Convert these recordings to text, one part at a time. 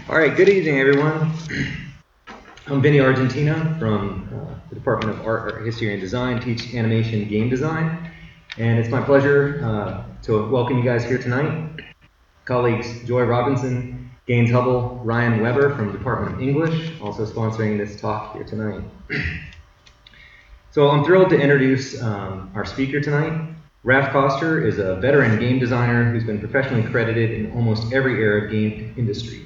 All right, good evening, everyone. I'm Vinny Argentina from the Department of Art, History, and Design, teach animation game design. And it's my pleasure to welcome you guys here tonight. Colleagues Joy Robinson, Gaines Hubble, Ryan Weber from the Department of English, also sponsoring this talk here tonight. So I'm thrilled to introduce our speaker tonight. Raph Koster is a veteran game designer who's been professionally credited in almost every era of game industry.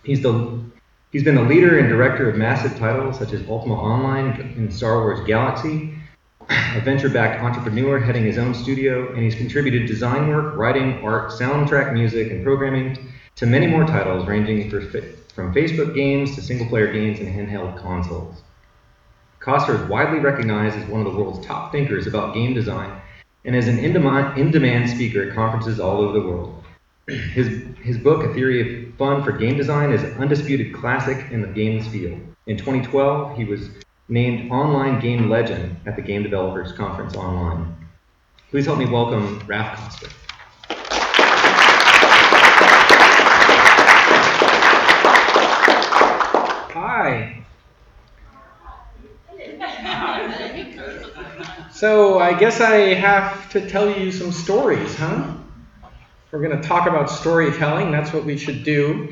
He's been the leader and director of massive titles such as Ultima Online and Star Wars Galaxy, a venture-backed entrepreneur heading his own studio, and he's contributed design work, writing, art, soundtrack music, and programming to many more titles ranging from Facebook games to single-player games and handheld consoles. Koster is widely recognized as one of the world's top thinkers about game design and as an in-demand speaker at conferences all over the world. His book, A Theory of Fun for Game Design, is an undisputed classic in the games field. In 2012, he was named Online Game Legend at the Game Developers Conference Online. Please help me welcome Raph Koster. Hi. So I guess I have to tell you some stories, huh? We're going to talk about storytelling. That's what we should do.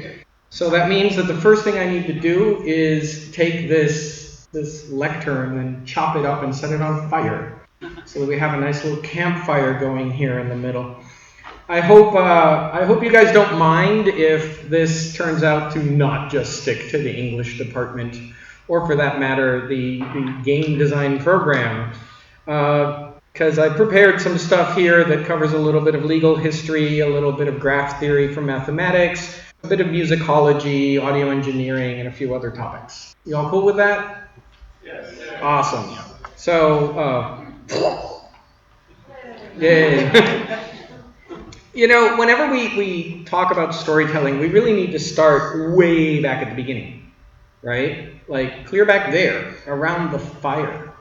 So that means that the first thing I need to do is take this lectern and chop it up and set it on fire so that we have a nice little campfire going here in the middle. I hope you guys don't mind if this turns out to not just stick to the English department, or for that matter, the game design program. Because I prepared some stuff here that covers a little bit of legal history, a little bit of graph theory from mathematics, a bit of musicology, audio engineering, and a few other topics. You all cool with that? Yes. Awesome. So, yay. You know, whenever we talk about storytelling, we really need to start way back at the beginning, right? Like clear back there, around the fire.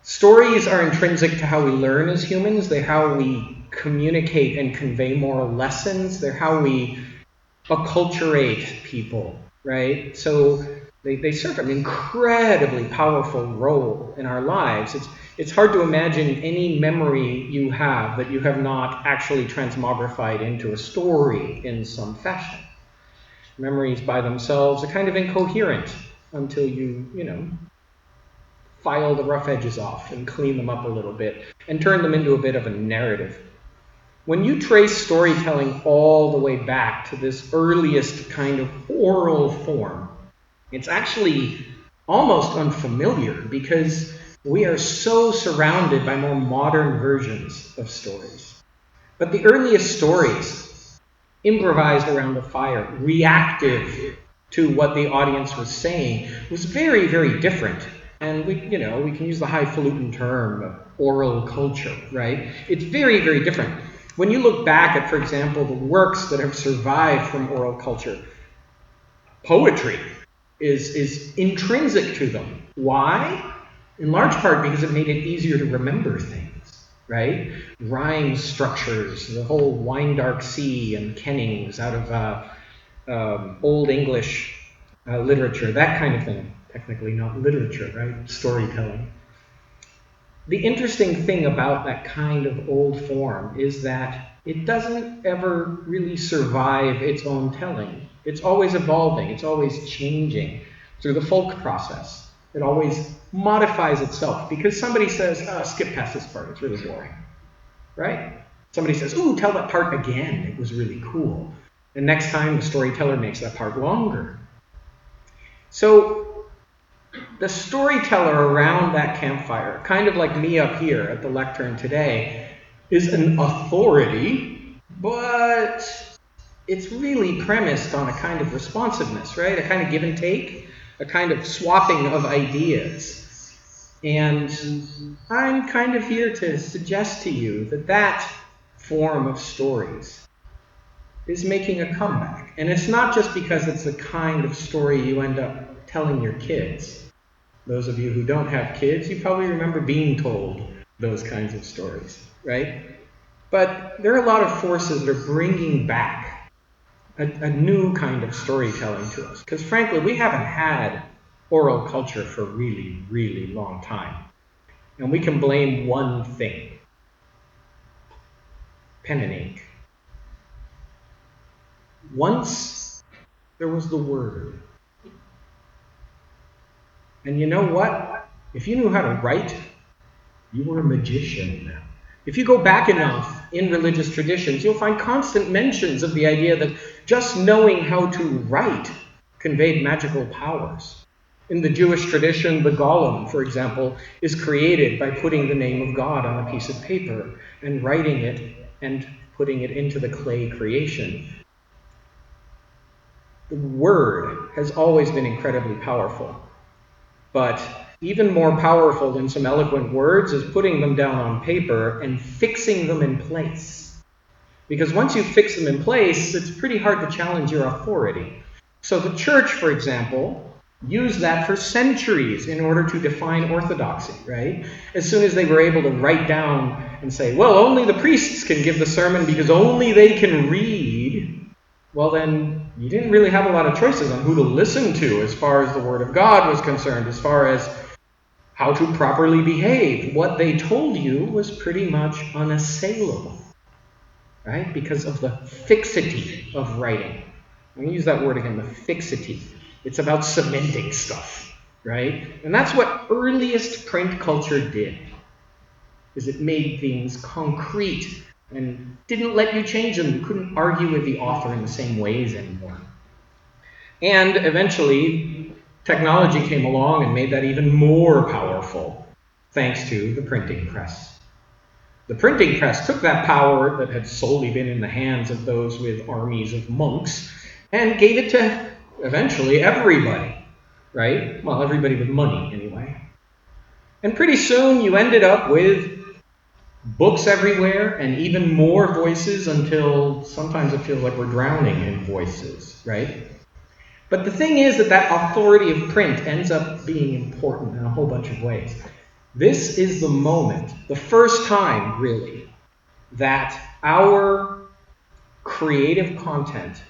Stories are intrinsic to how we learn as humans. They're how we communicate and convey moral lessons. They're how we acculturate people, right? So they serve an incredibly powerful role in our lives. It's hard to imagine any memory you have that you have not actually transmogrified into a story in some fashion. Memories by themselves are kind of incoherent until you file the rough edges off and clean them up a little bit and turn them into a bit of a narrative. When you trace storytelling all the way back to this earliest kind of oral form, it's actually almost unfamiliar because we are so surrounded by more modern versions of stories. But the earliest stories, improvised around the fire, reactive to what the audience was saying, was very, very different. And we can use the highfalutin term of oral culture, right? It's very, very different. When you look back at, for example, the works that have survived from oral culture, poetry is intrinsic to them. Why? In large part because it made it easier to remember things, right? Rhyme structures, the whole Wine Dark Sea and kennings out of Old English literature, that kind of thing. Technically not literature, right? Storytelling. The interesting thing about that kind of old form is that it doesn't ever really survive its own telling. It's always evolving. It's always changing through the folk process. It always modifies itself because somebody says, skip past this part. It's really boring, right? Somebody says, ooh, tell that part again. It was really cool. And next time the storyteller makes that part longer. So the storyteller around that campfire, kind of like me up here at the lectern today, is an authority, but it's really premised on a kind of responsiveness, right? A kind of give and take, a kind of swapping of ideas. And I'm kind of here to suggest to you that form of stories is making a comeback. And it's not just because it's the kind of story you end up telling your kids. Those of you who don't have kids, you probably remember being told those kinds of stories, right? But there are a lot of forces that are bringing back a new kind of storytelling to us. Because frankly, we haven't had oral culture for a really, really long time. And we can blame one thing: pen and ink. Once there was the word. And you know what? If you knew how to write, you were a magician. If you go back enough in religious traditions, you'll find constant mentions of the idea that just knowing how to write conveyed magical powers. In the Jewish tradition, the golem, for example, is created by putting the name of God on a piece of paper and writing it and putting it into the clay creation. The word has always been incredibly powerful, but even more powerful than some eloquent words is putting them down on paper and fixing them in place. Because once you fix them in place, it's pretty hard to challenge your authority. So the church, for example, used that for centuries in order to define orthodoxy, right? As soon as they were able to write down and say, well, only the priests can give the sermon because only they can read, well then, you didn't really have a lot of choices on who to listen to as far as the Word of God was concerned, as far as how to properly behave. What they told you was pretty much unassailable, right? Because of the fixity of writing. I'm going to use that word again, the fixity. It's about cementing stuff, right? And that's what earliest print culture did, is it made things concrete and didn't let you change them. You couldn't argue with the author in the same ways anymore. And eventually, technology came along and made that even more powerful, thanks to the printing press. The printing press took that power that had solely been in the hands of those with armies of monks and gave it to, eventually, everybody, right? Well, everybody with money, anyway. And pretty soon, you ended up with books everywhere and even more voices until sometimes it feels like we're drowning in voices, right? But the thing is that authority of print ends up being important in a whole bunch of ways. This is the moment, the first time, really, that our creative content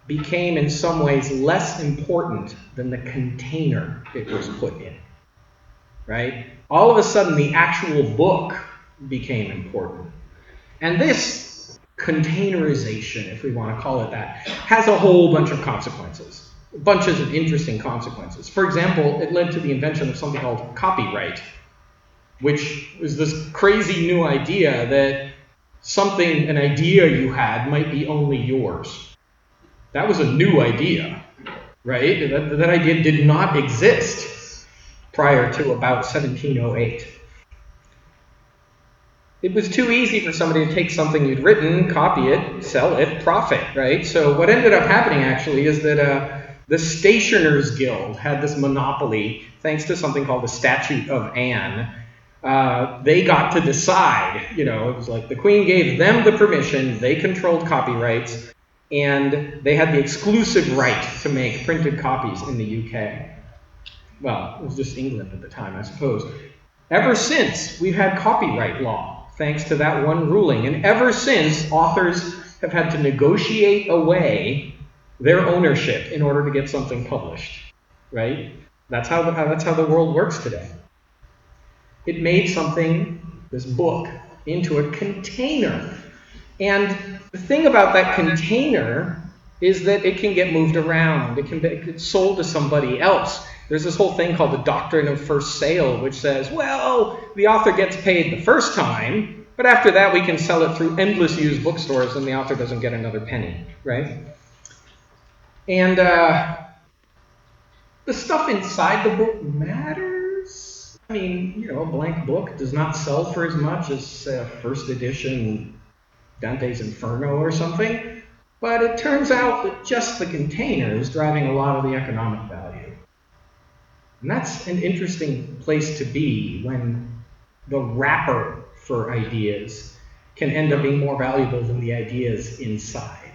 became in some ways less important than the container it was put in, right? All of a sudden, the actual book became important. And this containerization, if we want to call it that, has a whole bunch of consequences, bunches of interesting consequences. For example, it led to the invention of something called copyright, which was this crazy new idea that an idea you had might be only yours. That was a new idea, right? That idea did not exist prior to about 1708. It was too easy for somebody to take something you'd written, copy it, sell it, profit, right? So what ended up happening, actually, is that the Stationers Guild had this monopoly, thanks to something called the Statute of Anne. They got to decide, it was like the Queen gave them the permission, they controlled copyrights, and they had the exclusive right to make printed copies in the UK. Well, it was just England at the time, I suppose. Ever since, we've had copyright law, thanks to that one ruling. And ever since, authors have had to negotiate away their ownership in order to get something published, right? That's how the world works today. It made this book, into a container. And the thing about that container is that it can get moved around. It can get sold to somebody else. There's this whole thing called the doctrine of first sale, which says, well, the author gets paid the first time, but after that we can sell it through endless used bookstores and the author doesn't get another penny, right? And the stuff inside the book matters. I mean, a blank book does not sell for as much as a first edition Dante's Inferno or something, but it turns out that just the container is driving a lot of the economic value. And that's an interesting place to be when the wrapper for ideas can end up being more valuable than the ideas inside.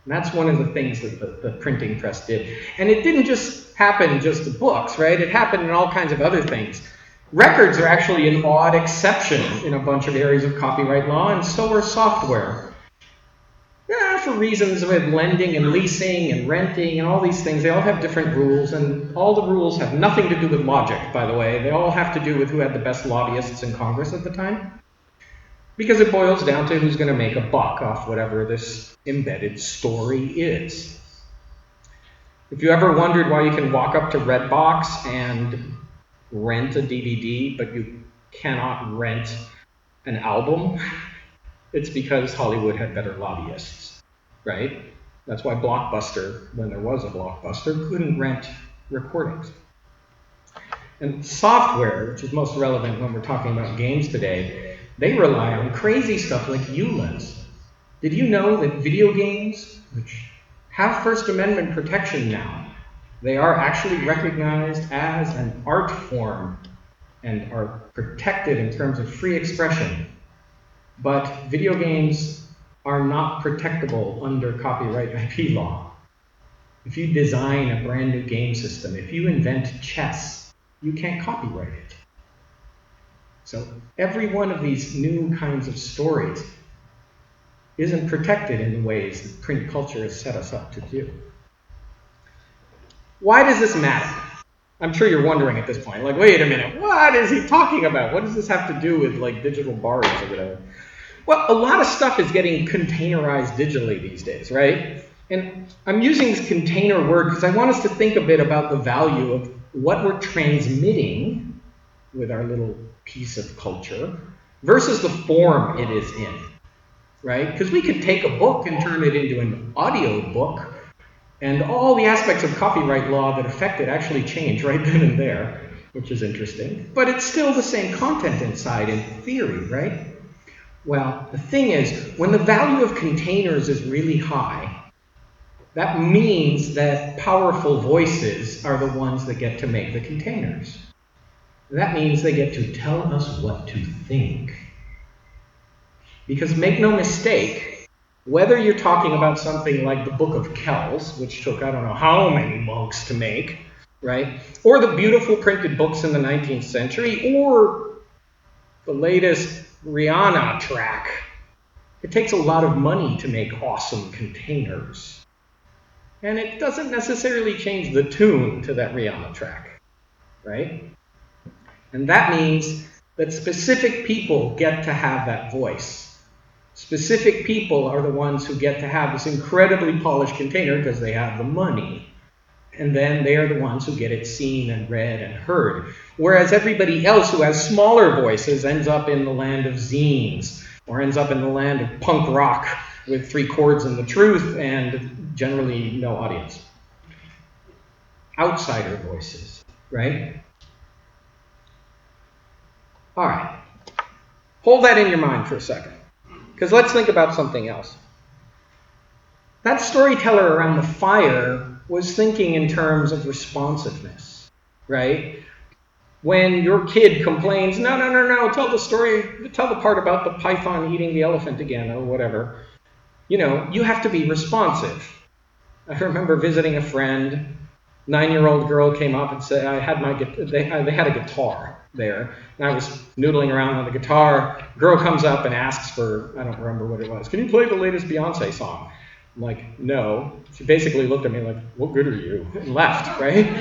And that's one of the things that the printing press did. And it didn't just happen just to books, right? It happened in all kinds of other things. Records are actually an odd exception in a bunch of areas of copyright law, and so are software. for reasons with lending and leasing and renting and all these things. They all have different rules, and all the rules have nothing to do with logic, by the way. They all have to do with who had the best lobbyists in Congress at the time. Because it boils down to who's going to make a buck off whatever this embedded story is. If you ever wondered why you can walk up to Redbox and rent a DVD, but you cannot rent an album, it's because Hollywood had better lobbyists, right? That's why Blockbuster, when there was a Blockbuster, couldn't rent recordings. And software, which is most relevant when we're talking about games today, they rely on crazy stuff like EULAs. Did you know that video games, which have First Amendment protection now, they are actually recognized as an art form and are protected in terms of free expression? But video games are not protectable under copyright IP law. If you design a brand new game system, if you invent chess, you can't copyright it. So every one of these new kinds of stories isn't protected in the ways that print culture has set us up to do. Why does this matter? I'm sure you're wondering at this point, like, wait a minute, what is he talking about? What does this have to do with like digital bards or whatever? Well, a lot of stuff is getting containerized digitally these days, right? And I'm using this container word because I want us to think a bit about the value of what we're transmitting with our little piece of culture versus the form it is in, right? Because we could take a book and turn it into an audio book, and all the aspects of copyright law that affect it actually change right then and there, which is interesting. But it's still the same content inside in theory, right? Well, the thing is, when the value of containers is really high, that means that powerful voices are the ones that get to make the containers. That means they get to tell us what to think. Because make no mistake, whether you're talking about something like the Book of Kells, which took I don't know how many monks to make, right? Or the beautiful printed books in the 19th century, or the latest Rihanna track, it takes a lot of money to make awesome containers. And it doesn't necessarily change the tune to that Rihanna track, right? And that means that specific people get to have that voice. Specific people are the ones who get to have this incredibly polished container because they have the money. And then they are the ones who get it seen and read and heard. Whereas everybody else who has smaller voices ends up in the land of zines, or ends up in the land of punk rock with 3 chords and the truth and generally no audience. Outsider voices, right? All right. Hold that in your mind for a second, because let's think about something else. That storyteller around the fire was thinking in terms of responsiveness, right? When your kid complains, no, tell the story, tell the part about the python eating the elephant again, or whatever. You know, you have to be responsive. I remember visiting a friend, 9-year-old girl came up and said, they had a guitar there, and I was noodling around on the guitar. Girl comes up and asks for, I don't remember what it was, can you play the latest Beyonce song? I'm like, no. She basically looked at me like, what good are you? And left, right?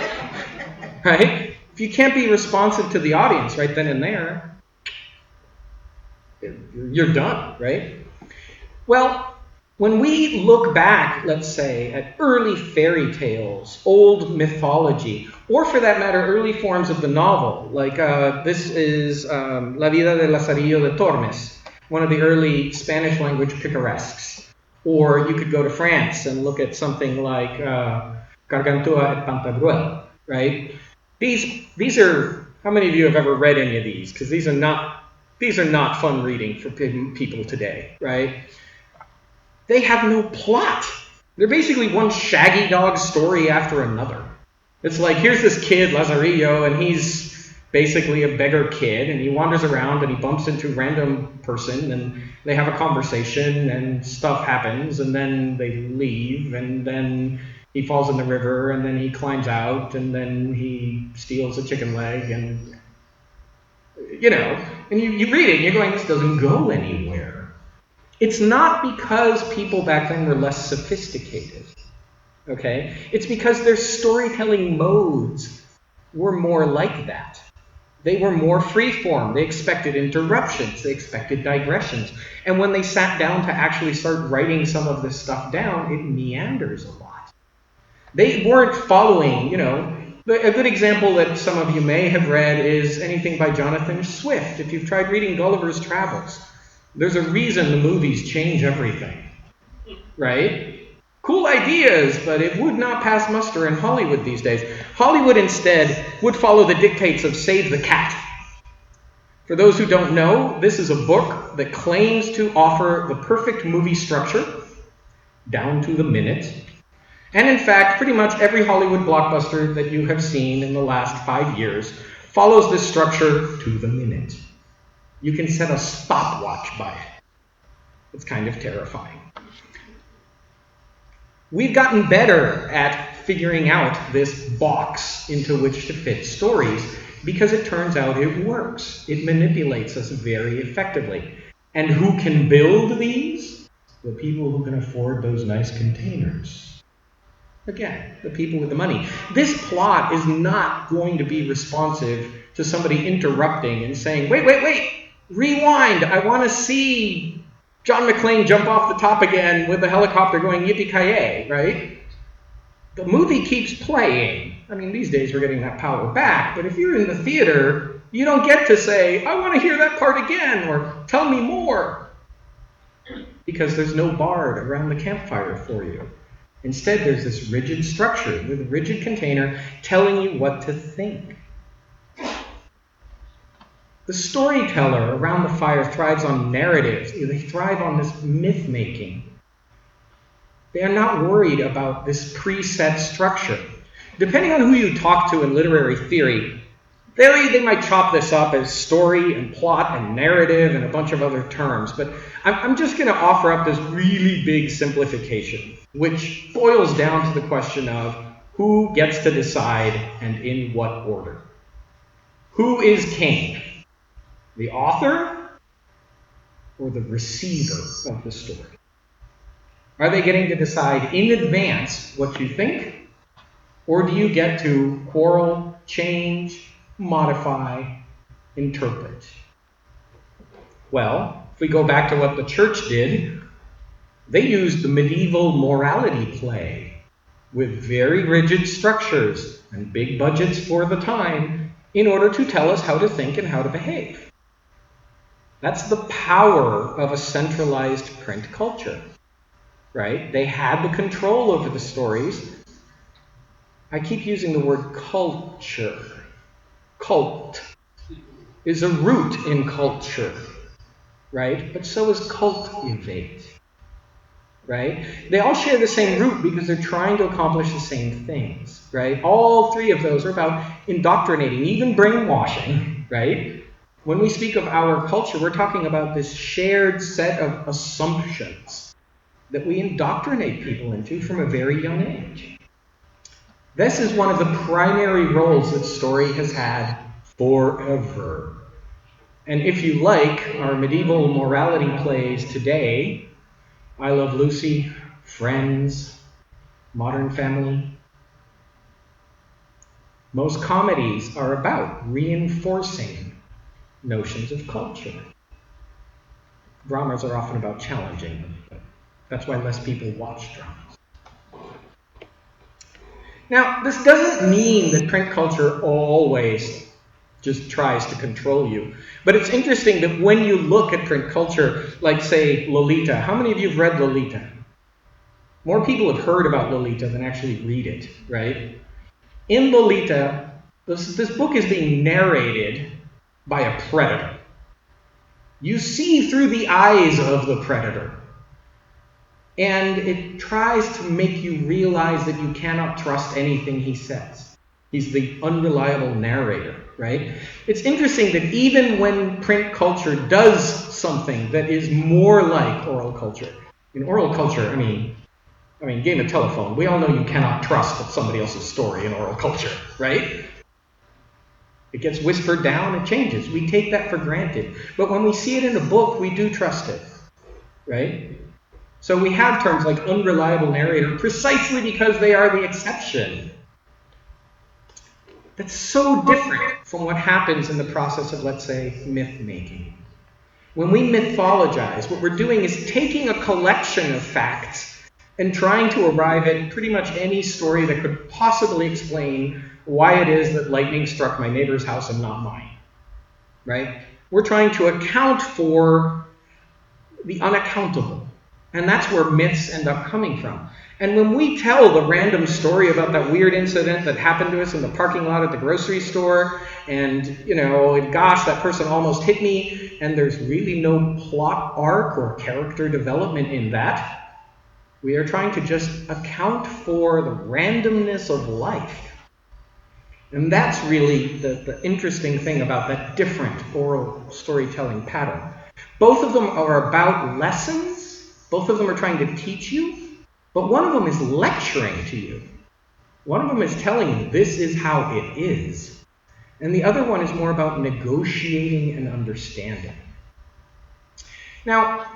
Right? If you can't be responsive to the audience right then and there, you're done, right? Well, when we look back, let's say, at early fairy tales, old mythology, or for that matter, early forms of the novel, like this is La vida de Lazarillo de Tormes, one of the early Spanish language picaresques. Or you could go to France and look at something like Gargantua et Pantagruel, right? These are, how many of you have ever read any of these? Because these are not fun reading for people today, right? They have no plot. They're basically one shaggy dog story after another. It's like, here's this kid, Lazarillo, and he's basically a beggar kid, and he wanders around and he bumps into a random person, and they have a conversation, and stuff happens, and then they leave, and then he falls in the river, and then he climbs out, and then he steals a chicken leg, and you know, and you read it, and you're going, this doesn't go anywhere. It's not because people back then were less sophisticated, okay? It's because their storytelling modes were more like that. They were more freeform. They expected interruptions. They expected digressions. And when they sat down to actually start writing some of this stuff down, it meanders a lot. They weren't following, a good example that some of you may have read is anything by Jonathan Swift. If you've tried reading Gulliver's Travels, there's a reason the movies change everything, right? Cool ideas, but it would not pass muster in Hollywood these days. Hollywood instead would follow the dictates of Save the Cat. For those who don't know, this is a book that claims to offer the perfect movie structure, down to the minute. And in fact, pretty much every Hollywood blockbuster that you have seen in the last 5 years follows this structure to the minute. You can set a stopwatch by it. It's kind of terrifying. We've gotten better at figuring out this box into which to fit stories because it turns out it works. It manipulates us very effectively. And who can build these? The people who can afford those nice containers. Again, the people with the money. This plot is not going to be responsive to somebody interrupting and saying, wait, rewind, I want to see John McClane jump off the top again with the helicopter going yippee-ki-yay, right? The movie keeps playing. I mean, these days we're getting that power back, but if you're in the theater, you don't get to say, I want to hear that part again, or tell me more, because there's no bard around the campfire for you. Instead, there's this rigid structure with a rigid container telling you what to think. The storyteller around the fire thrives on narratives. They thrive on this myth-making. They are not worried about this preset structure. Depending on who you talk to in literary theory, they might chop this up as story and plot and narrative and a bunch of other terms. But I'm just going to offer up this really big simplification, which boils down to the question of who gets to decide and in what order. Who is king? The author or the receiver of the story? Are they getting to decide in advance what you think? Or do you get to quarrel, change, modify, interpret? Well, if we go back to what the church did, they used the medieval morality play with very rigid structures and big budgets for the time in order to tell us how to think and how to behave. That's the power of a centralized print culture, right? They had the control over the stories. I keep using the word culture. Cult is a root in culture, right? But so is cultivate, right? They all share the same root because they're trying to accomplish the same things, right? All three of those are about indoctrinating, even brainwashing, right? When we speak of our culture, we're talking about this shared set of assumptions that we indoctrinate people into from a very young age. This is one of the primary roles that story has had forever. And if you like our medieval morality plays today, I Love Lucy, Friends, Modern Family, most comedies are about reinforcing notions of culture. Dramas are often about challenging them, but that's why less people watch dramas. Now, this doesn't mean that print culture always just tries to control you. But it's interesting that when you look at print culture, like, say, Lolita, how many of you have read Lolita? More people have heard about Lolita than actually read it, right? In Lolita, this book is being narrated by a predator. You see through the eyes of the predator. And it tries to make you realize that you cannot trust anything he says. He's the unreliable narrator, right? It's interesting that even when print culture does something that is more like oral culture, in oral culture, I mean, game of telephone, we all know you cannot trust somebody else's story in oral culture, right? It gets whispered down, it changes. We take that for granted. But when we see it in a book, we do trust it. right? So we have terms like unreliable narrator precisely because they are the exception. That's so different from what happens in the process of, let's say, myth making. When we mythologize, what we're doing is taking a collection of facts and trying to arrive at pretty much any story that could possibly explain why it is that lightning struck my neighbor's house and not mine, right? We're trying to account for the unaccountable. And that's where myths end up coming from. And when we tell the random story about that weird incident that happened to us in the parking lot at the grocery store, and, gosh, that person almost hit me, and there's really no plot arc or character development in that, we are trying to just account for the randomness of life. And that's really the interesting thing about that different oral storytelling pattern. Both of them are about lessons. Both of them are trying to teach you. But one of them is lecturing to you. One of them is telling you this is how it is. And the other one is more about negotiating and understanding. Now,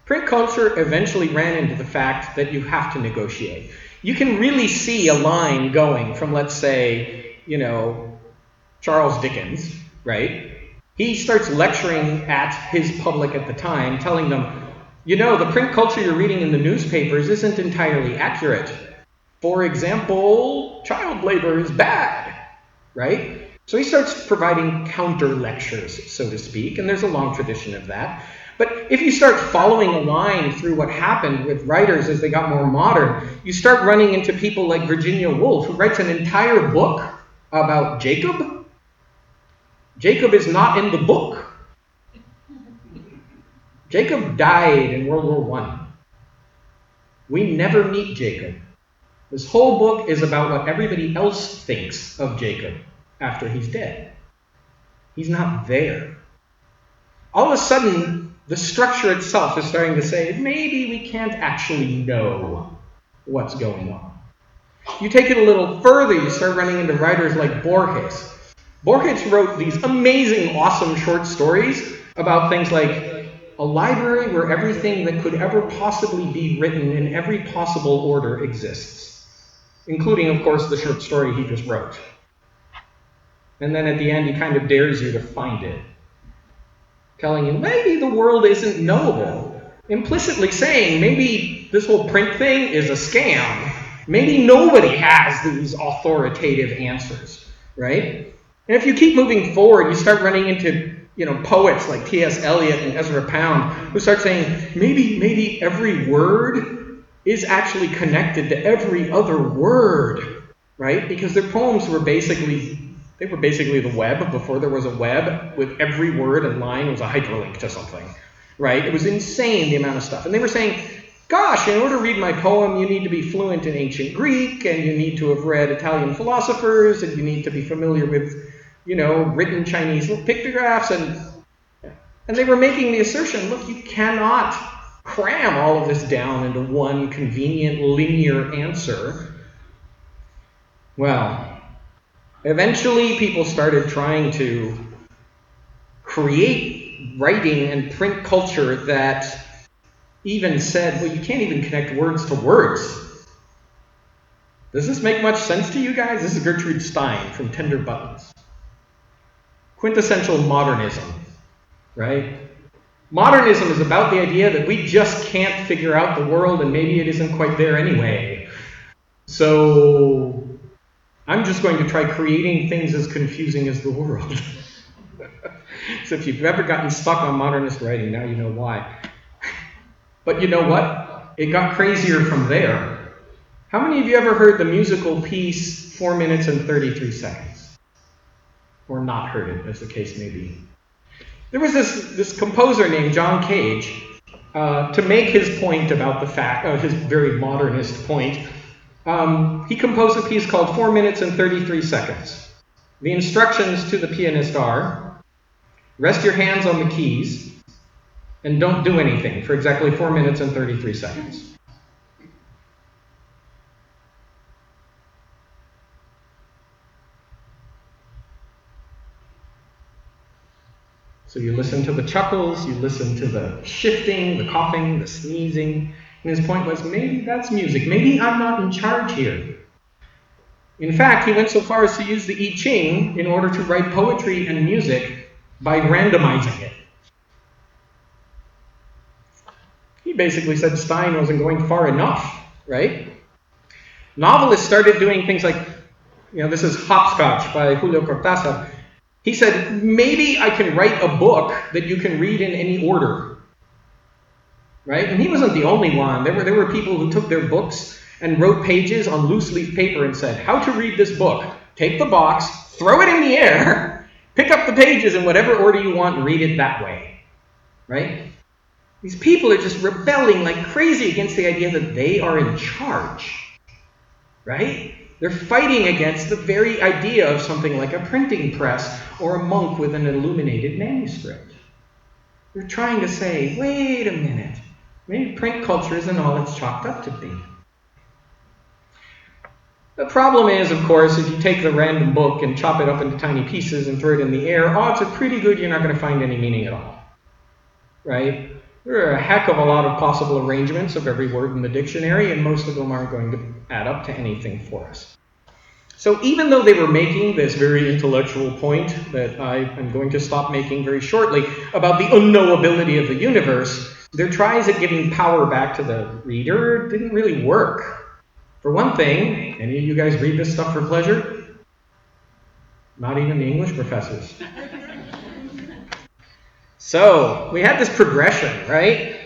print culture eventually ran into the fact that you have to negotiate. You can really see a line going from, let's say, Charles Dickens, right? He starts lecturing at his public at the time, telling them, the print culture you're reading in the newspapers isn't entirely accurate. For example, child labor is bad, right? So he starts providing counter lectures, so to speak, and there's a long tradition of that. But if you start following a line through what happened with writers as they got more modern, you start running into people like Virginia Woolf, who writes an entire book about Jacob. Jacob is not in the book. Jacob died in World War I. We never meet Jacob. This whole book is about what everybody else thinks of Jacob after he's dead. He's not there. All of a sudden, the structure itself is starting to say, maybe we can't actually know what's going on. You take it a little further, you start running into writers like Borges. Borges wrote these amazing, awesome short stories about things like a library where everything that could ever possibly be written in every possible order exists, including, of course, the short story he just wrote. And then at the end, he kind of dares you to find it, telling you maybe the world isn't knowable, implicitly saying maybe this whole print thing is a scam. Maybe nobody has these authoritative answers, right? And if you keep moving forward, you start running into poets like T.S. Eliot and Ezra Pound, who start saying maybe every word is actually connected to every other word, right? Because their poems were basically the web before there was a web, with every word and line was a hyperlink to something, right? It was insane, the amount of stuff. And they were saying, gosh, in order to read my poem, you need to be fluent in ancient Greek, and you need to have read Italian philosophers, and you need to be familiar with, written Chinese pictographs. And they were making the assertion, look, you cannot cram all of this down into one convenient linear answer. Well, eventually people started trying to create writing and print culture that even said, well, you can't even connect words to words. Does this make much sense to you guys? This is Gertrude Stein from Tender Buttons. Quintessential modernism, right? Modernism is about the idea that we just can't figure out the world, and maybe it isn't quite there anyway. So I'm just going to try creating things as confusing as the world. So if you've ever gotten stuck on modernist writing, now you know why. But you know what? It got crazier from there. How many of you ever heard the musical piece 4 minutes and 33 seconds? Or not heard it, as the case may be. There was this composer named John Cage, to make his point about the fact, his very modernist point, he composed a piece called 4 minutes and 33 seconds. The instructions to the pianist are, rest your hands on the keys and don't do anything for exactly 4 minutes and 33 seconds. So you listen to the chuckles, you listen to the shifting, the coughing, the sneezing. And his point was, maybe that's music. Maybe I'm not in charge here. In fact, he went so far as to use the I Ching in order to write poetry and music by randomizing it. He basically said Stein wasn't going far enough, right? Novelists started doing things like, this is Hopscotch by Julio Cortázar. He said, maybe I can write a book that you can read in any order, right? And he wasn't the only one. There were people who took their books and wrote pages on loose leaf paper and said, how to read this book. Take the box, throw it in the air, pick up the pages in whatever order you want and read it that way, right? These people are just rebelling like crazy against the idea that they are in charge, right? They're fighting against the very idea of something like a printing press or a monk with an illuminated manuscript. They're trying to say, wait a minute, maybe print culture isn't all it's chalked up to be. The problem is, of course, if you take the random book and chop it up into tiny pieces and throw it in the air, odds are pretty good you're not going to find any meaning at all, right? There are a heck of a lot of possible arrangements of every word in the dictionary, and most of them aren't going to add up to anything for us. So even though they were making this very intellectual point that I am going to stop making very shortly about the unknowability of the universe, their tries at giving power back to the reader didn't really work. For one thing, any of you guys read this stuff for pleasure? Not even the English professors. So, we had this progression, right?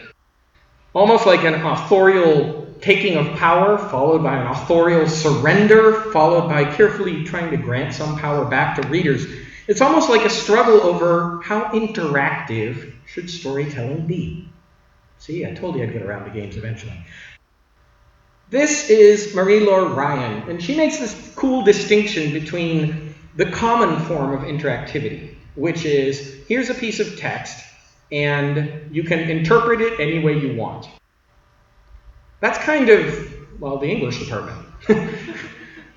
Almost like an authorial taking of power, followed by an authorial surrender, followed by carefully trying to grant some power back to readers. It's almost like a struggle over how interactive should storytelling be. See, I told you I'd get around to games eventually. This is Marie-Laure Ryan, and she makes this cool distinction between the common form of interactivity, which is, here's a piece of text, and you can interpret it any way you want. That's kind of, well, the English department,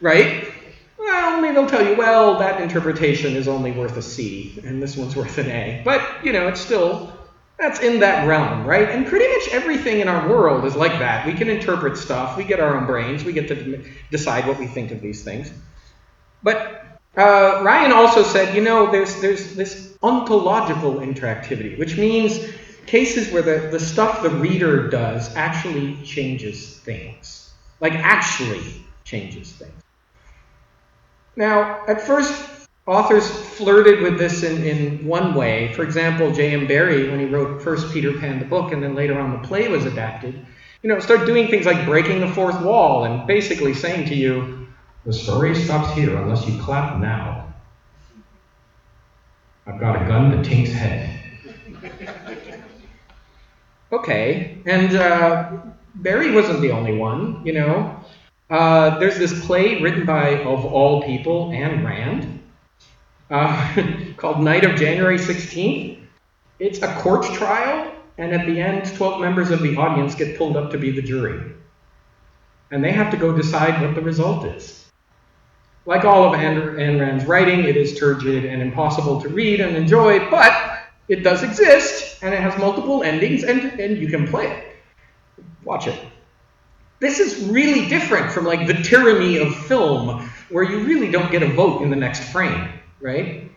right? Well, maybe they'll tell you, well, that interpretation is only worth a C, and this one's worth an A. But, it's still, that's in that realm, right? And pretty much everything in our world is like that. We can interpret stuff, we get our own brains, we get to decide what we think of these things. But Ryan also said, there's this ontological interactivity, which means cases where the stuff the reader does actually changes things. Like actually changes things. Now, at first, authors flirted with this in one way. For example, J.M. Barrie, when he wrote first Peter Pan the book and then later on the play was adapted, started doing things like breaking the fourth wall and basically saying to you, the story stops here unless you clap now. I've got a gun to Tink's head. Okay, and Barrie wasn't the only one, There's this play written by, of all people, Ayn Rand, called Night of January 16th. It's a court trial, and at the end, 12 members of the audience get pulled up to be the jury. And they have to go decide what the result is. Like all of Ayn Rand's writing, it is turgid and impossible to read and enjoy, but it does exist, and it has multiple endings, and you can play it. Watch it. This is really different from like the tyranny of film, where you really don't get a vote in the next frame, right?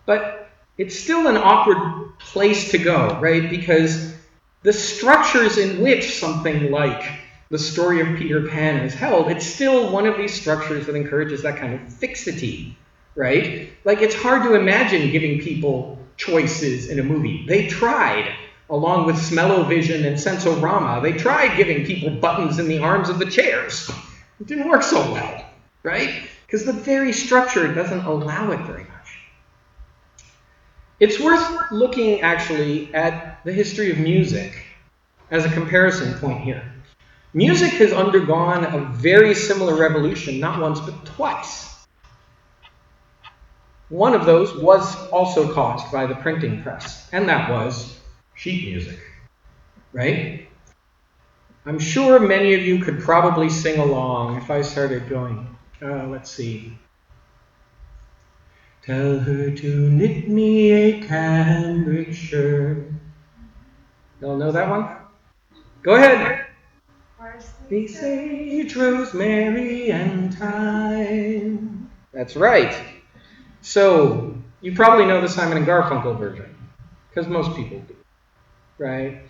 But it's still an awkward place to go, right? Because the structures in which something like the story of Peter Pan is held, it's still one of these structures that encourages that kind of fixity, right? Like, it's hard to imagine giving people choices in a movie. They tried, along with Smell-O-Vision and Sensorama, they tried giving people buttons in the arms of the chairs. It didn't work so well, right? Because the very structure doesn't allow it very much. It's worth looking, actually, at the history of music as a comparison point here. Music has undergone a very similar revolution, not once, but twice. One of those was also caused by the printing press, and that was sheet music, right? I'm sure many of you could probably sing along if I started going, let's see. Tell her to knit me a cambric shirt. Y'all know that one? Go ahead. Parsley, sage, rosemary, and thyme. That's right. So, you probably know the Simon and Garfunkel version, because most people do, right?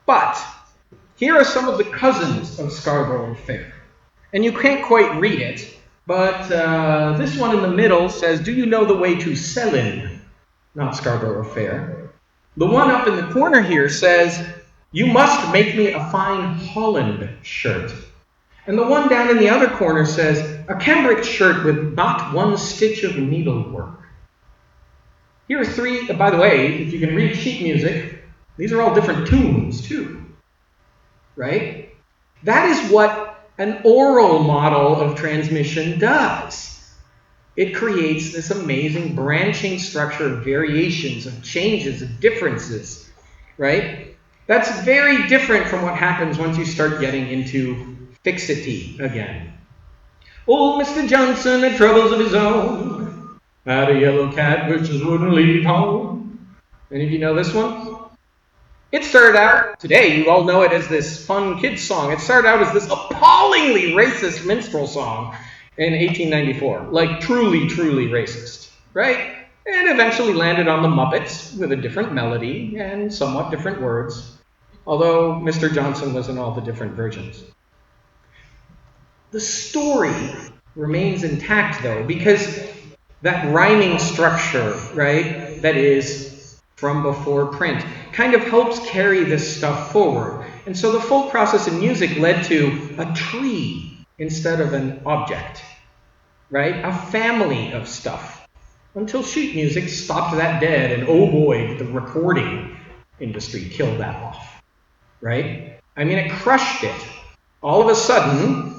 But, here are some of the cousins of Scarborough Fair. And you can't quite read it, but this one in the middle says, do you know the way to Selin? Not Scarborough Fair. The one up in the corner here says, you must make me a fine Holland shirt. And the one down in the other corner says, a cambric shirt with not one stitch of needlework. Here are three, by the way, if you can read sheet music, these are all different tunes too, right? That is what an oral model of transmission does. It creates this amazing branching structure of variations, of changes, of differences, right? That's very different from what happens once you start getting into fixity again. Old Mr. Johnson had troubles of his own, had a yellow cat which just wouldn't leave home. Any of you know this one? It started out, today you all know it as this fun kids song. It started out as this appallingly racist minstrel song in 1894. Like truly, truly racist, right? And eventually landed on the Muppets with a different melody and somewhat different words. Although Mr. Johnson was in all the different versions. The story remains intact though, because that rhyming structure, right, that is from before print, kind of helps carry this stuff forward. And so the folk process in music led to a tree instead of an object, right? A family of stuff. Until sheet music stopped that dead, and oh boy, the recording industry killed that off, right? I mean, it crushed it. All of a sudden,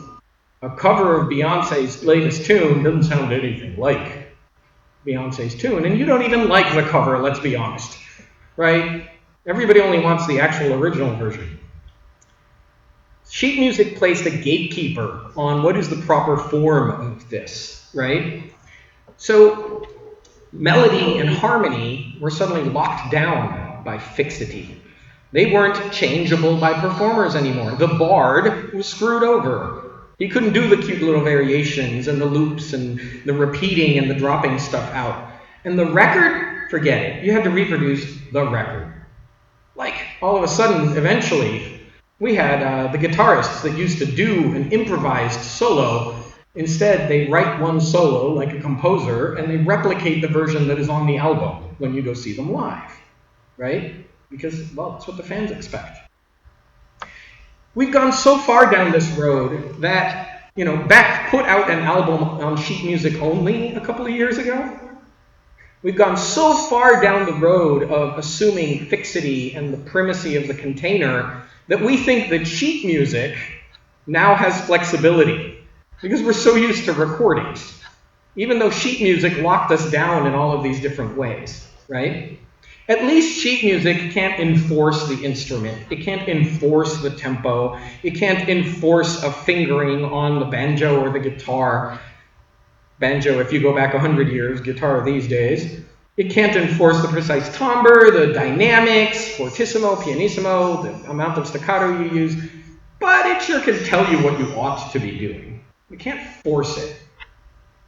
a cover of Beyonce's latest tune doesn't sound anything like Beyonce's tune, and you don't even like the cover, let's be honest, right? Everybody only wants the actual original version. Sheet music placed a gatekeeper on what is the proper form of this, right? So melody and harmony were suddenly locked down by fixity. They weren't changeable by performers anymore. The bard was screwed over. He couldn't do the cute little variations and the loops and the repeating and the dropping stuff out. And the record, forget it. You had to reproduce the record. Like, all of a sudden, eventually, we had the guitarists that used to do an improvised solo. Instead, they write one solo like a composer, and they replicate the version that is on the album when you go see them live, right? Because, well, that's what the fans expect. We've gone so far down this road that, Beck put out an album on sheet music only a couple of years ago. We've gone so far down the road of assuming fixity and the primacy of the container that we think that sheet music now has flexibility because we're so used to recordings, even though sheet music locked us down in all of these different ways, right? At least sheet music can't enforce the instrument. It can't enforce the tempo. It can't enforce a fingering on the banjo or the guitar. Banjo, if you go back 100 years, guitar these days. It can't enforce the precise timbre, the dynamics, fortissimo, pianissimo, the amount of staccato you use, but it sure can tell you what you ought to be doing. We can't force it.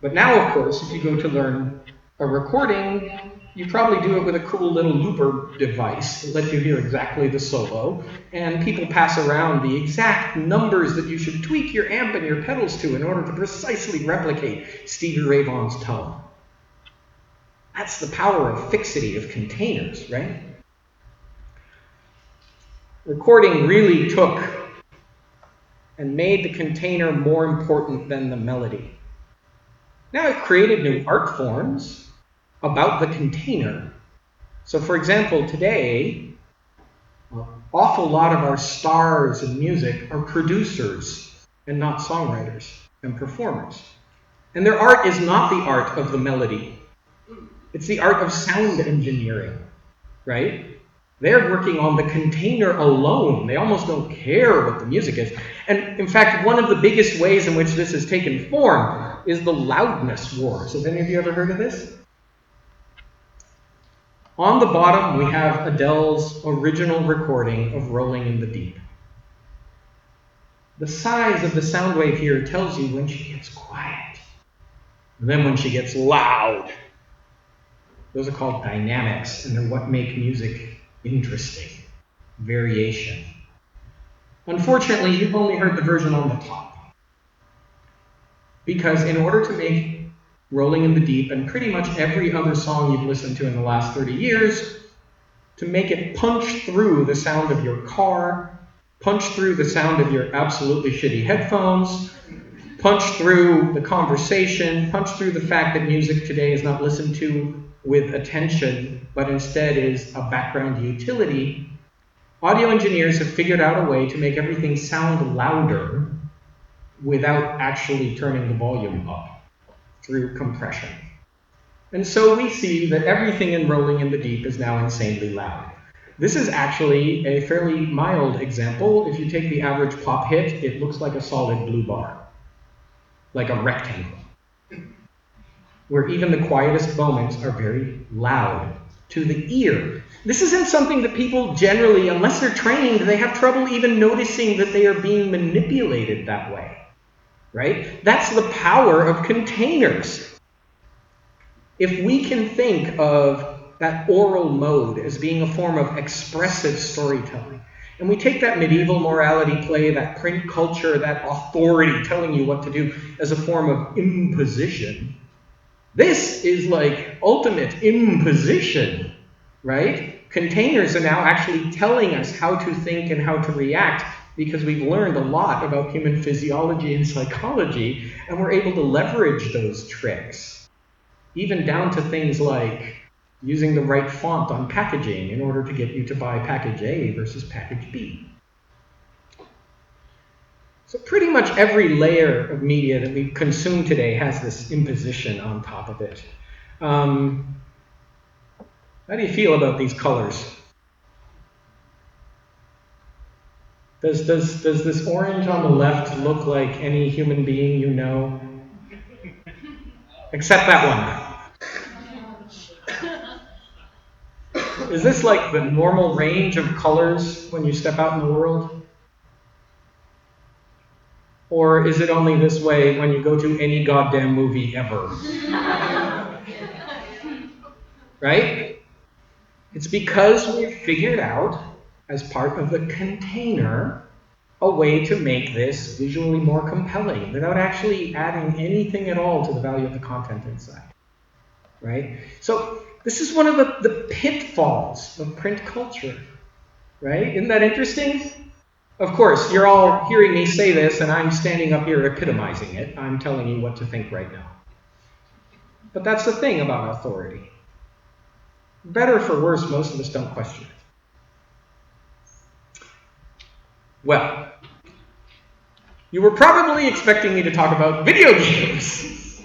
But now, of course, if you go to learn a recording, you probably do it with a cool little looper device that lets you hear exactly the solo, and people pass around the exact numbers that you should tweak your amp and your pedals to in order to precisely replicate Stevie Ray Vaughan's tone. That's the power of fixity, of containers, right? Recording really took and made the container more important than the melody. Now I've created new art forms about the container. So for example, today, an awful lot of our stars in music are producers and not songwriters and performers. And their art is not the art of the melody. It's the art of sound engineering, right? They're working on the container alone. They almost don't care what the music is. And in fact, one of the biggest ways in which this has taken form is the loudness wars. Have any of you ever heard of this? On the bottom, we have Adele's original recording of Rolling in the Deep. The size of the sound wave here tells you when she gets quiet, and then when she gets loud. Those are called dynamics, and they're what make music interesting. Variation. Unfortunately, you've only heard the version on the top. Because in order to make Rolling in the Deep and pretty much every other song you've listened to in the last 30 years, to make it punch through the sound of your car, punch through the sound of your absolutely shitty headphones, punch through the conversation, punch through the fact that music today is not listened to with attention, but instead is a background utility, audio engineers have figured out a way to make everything sound louder without actually turning the volume up through compression. And so we see that everything in Rolling in the Deep is now insanely loud. This is actually a fairly mild example. If you take the average pop hit, it looks like a solid blue bar, like a rectangle, where even the quietest moments are very loud to the ear. This isn't something that people generally, unless they're trained, they have trouble even noticing that they are being manipulated that way, right? That's the power of containers. If we can think of that oral mode as being a form of expressive storytelling, and we take that medieval morality play, that print culture, that authority telling you what to do as a form of imposition, this is like ultimate imposition, right? Containers are now actually telling us how to think and how to react because we've learned a lot about human physiology and psychology, and we're able to leverage those tricks, even down to things like using the right font on packaging in order to get you to buy package A versus package B. So pretty much every layer of media that we consume today has this imposition on top of it. How do you feel about these colors? Does this orange on the left look like any human being you know? Except that one. Is this like the normal range of colors when you step out in the world? Or is it only this way when you go to any goddamn movie ever? Right? It's because we've figured out, as part of the container, a way to make this visually more compelling without actually adding anything at all to the value of the content inside. Right? So this is one of the pitfalls of print culture. Right? Isn't that interesting? Of course, you're all hearing me say this, and I'm standing up here epitomizing it. I'm telling you what to think right now. But that's the thing about authority. Better for worse, most of us don't question it. Well, you were probably expecting me to talk about video games.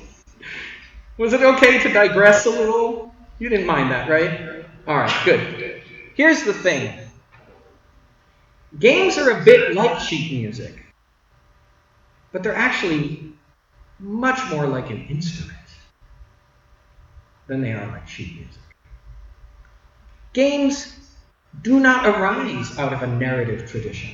Was it okay to digress a little? You didn't mind that, right? All right, good. Here's the thing. Games are a bit like sheet music, but they're actually much more like an instrument than they are like sheet music. Games do not arise out of a narrative tradition.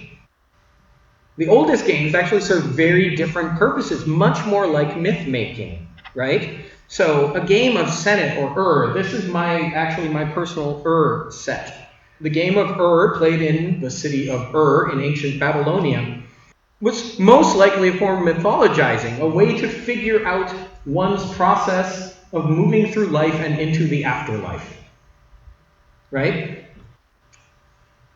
The oldest games actually serve very different purposes, much more like myth-making, right? So a game of Senet or this is actually my personal set. The game of played in the city of in ancient Babylonia, was most likely a form of mythologizing, a way to figure out one's process of moving through life and into the afterlife. Right?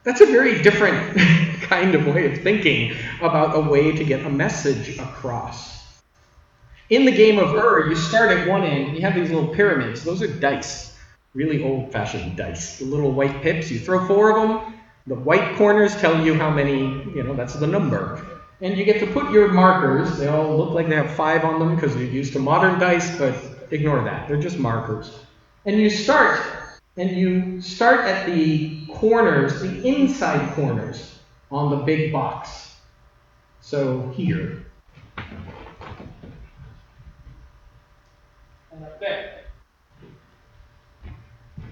That's a very different kind of way of thinking about a way to get a message across. In the game of you start at one end, and you have these little pyramids. Those are dice, really old-fashioned dice. The little white pips, you throw 4 of them. The white corners tell you how many, that's the number. And you get to put your markers. They all look like they have 5 on them because they're used to modern dice, but ignore that. They're just markers. And you start and you start at the corners, the inside corners on the big box. So here. And up there.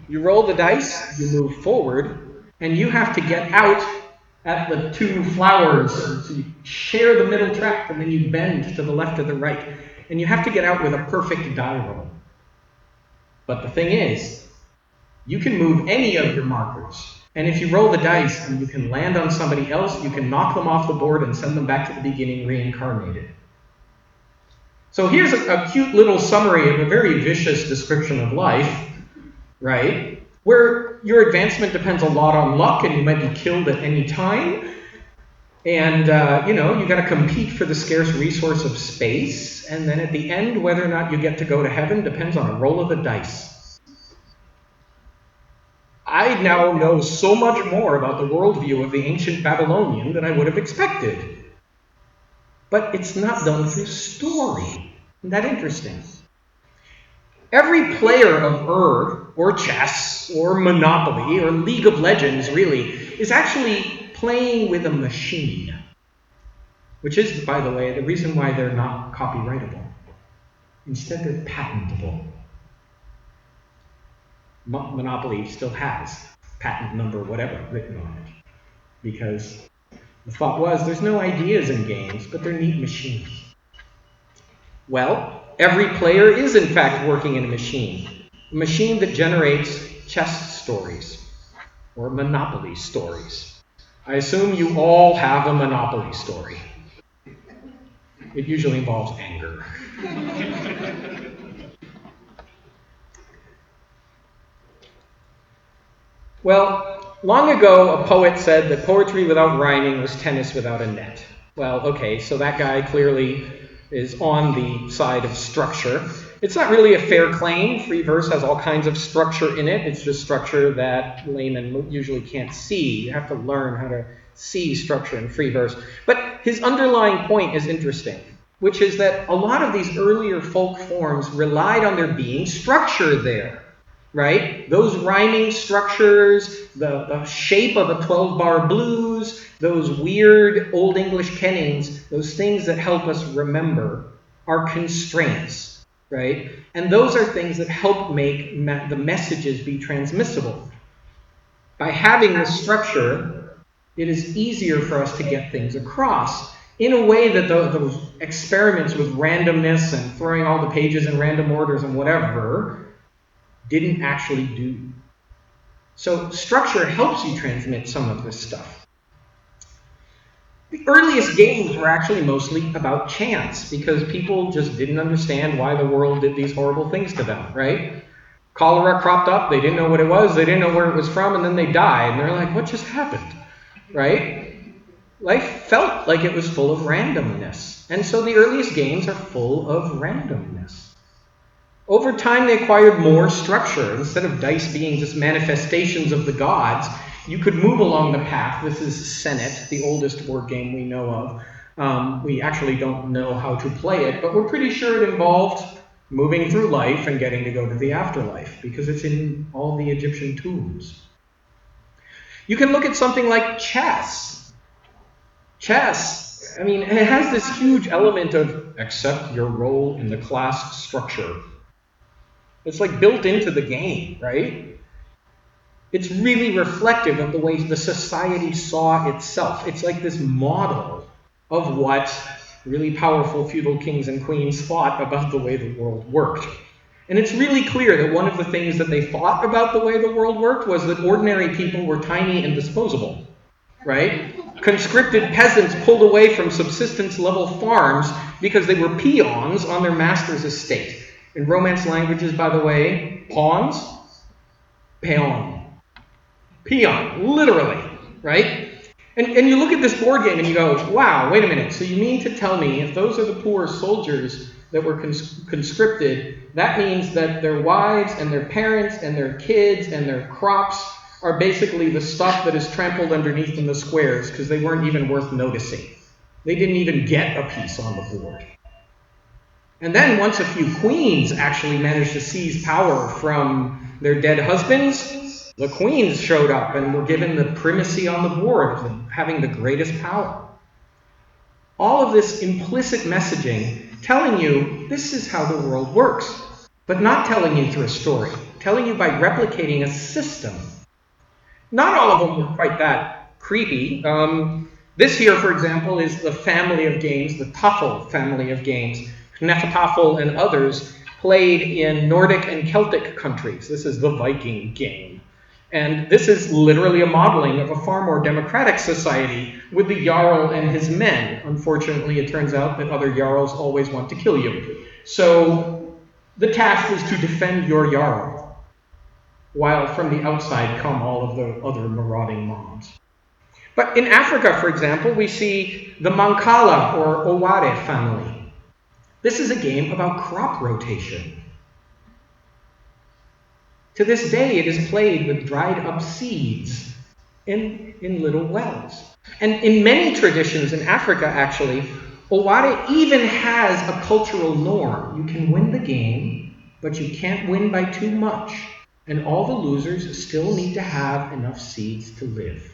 You roll the dice, you move forward, and you have to get out at the two flowers. So you share the middle track, and then you bend to the left or the right. And you have to get out with a perfect die roll. But the thing is, you can move any of your markers. And if you roll the dice and you can land on somebody else, you can knock them off the board and send them back to the beginning reincarnated. So here's a cute little summary of a very vicious description of life, right? Where your advancement depends a lot on luck and you might be killed at any time. And, you got to compete for the scarce resource of space. And then at the end, whether or not you get to go to heaven depends on a roll of the dice. I now know so much more about the worldview of the ancient Babylonian than I would have expected. But it's not done through story. Isn't that interesting? Every player of or chess, or Monopoly, or League of Legends, really, is actually playing with a machine. Which is, by the way, the reason why they're not copyrightable. Instead, they're patentable. Monopoly still has patent number whatever written on it. Because the thought was, there's no ideas in games, but they're neat machines. Well, every player is in fact working in a machine that generates chess stories or Monopoly stories. I assume you all have a Monopoly story. It usually involves anger. Well, long ago, a poet said that poetry without rhyming was tennis without a net. Well, okay, so that guy clearly is on the side of structure. It's not really a fair claim. Free verse has all kinds of structure in it. It's just structure that laymen usually can't see. You have to learn how to see structure in free verse. But his underlying point is interesting, which is that a lot of these earlier folk forms relied on there being structure there. Right? Those rhyming structures, the shape of a 12-bar blues, those weird Old English kennings, those things that help us remember are constraints, right? And those are things that help make the messages be transmissible. By having this structure, it is easier for us to get things across in a way that those experiments with randomness and throwing all the pages in random orders and whatever didn't actually do. So structure helps you transmit some of this stuff. The earliest games were actually mostly about chance because people just didn't understand why the world did these horrible things to them, right? Cholera cropped up, they didn't know what it was, they didn't know where it was from, and then they died. And they're like, what just happened, right? Life felt like it was full of randomness. And so the earliest games are full of randomness. Over time, they acquired more structure. Instead of dice being just manifestations of the gods, you could move along the path. This is Senet, the oldest board game we know of. We actually don't know how to play it, but we're pretty sure it involved moving through life and getting to go to the afterlife, because it's in all the Egyptian tombs. You can look at something like chess. Chess, I mean, it has this huge element of accept your role in the class structure. It's like built into the game, right? It's really reflective of the way the society saw itself. It's like this model of what really powerful feudal kings and queens thought about the way the world worked. And it's really clear that one of the things that they thought about the way the world worked was that ordinary people were tiny and disposable, right? Conscripted peasants pulled away from subsistence-level farms because they were peons on their master's estate. In Romance languages, by the way, pawns, peon. Peon, literally, right? And you look at this board game and you go, wow, wait a minute. So you mean to tell me if those are the poor soldiers that were conscripted, that means that their wives and their parents and their kids and their crops are basically the stuff that is trampled underneath in the squares because they weren't even worth noticing. They didn't even get a piece on the board. And then once a few queens actually managed to seize power from their dead husbands, the queens showed up and were given the primacy on the board of having the greatest power. All of this implicit messaging telling you this is how the world works, but not telling you through a story, telling you by replicating a system. Not all of them were quite that creepy. This here, for example, is the family of games, the Tafel family of games. Nefertafel and others played in Nordic and Celtic countries. This is the Viking game. And this is literally a modeling of a far more democratic society with the Jarl and his men. Unfortunately, it turns out that other Jarls always want to kill you. So the task is to defend your Jarl, while from the outside come all of the other marauding mobs. But in Africa, for example, we see the Mancala or Oware family. This is a game about crop rotation. To this day, it is played with dried up seeds in little wells. And in many traditions in Africa, actually, Oware even has a cultural norm. You can win the game, but you can't win by too much. And all the losers still need to have enough seeds to live.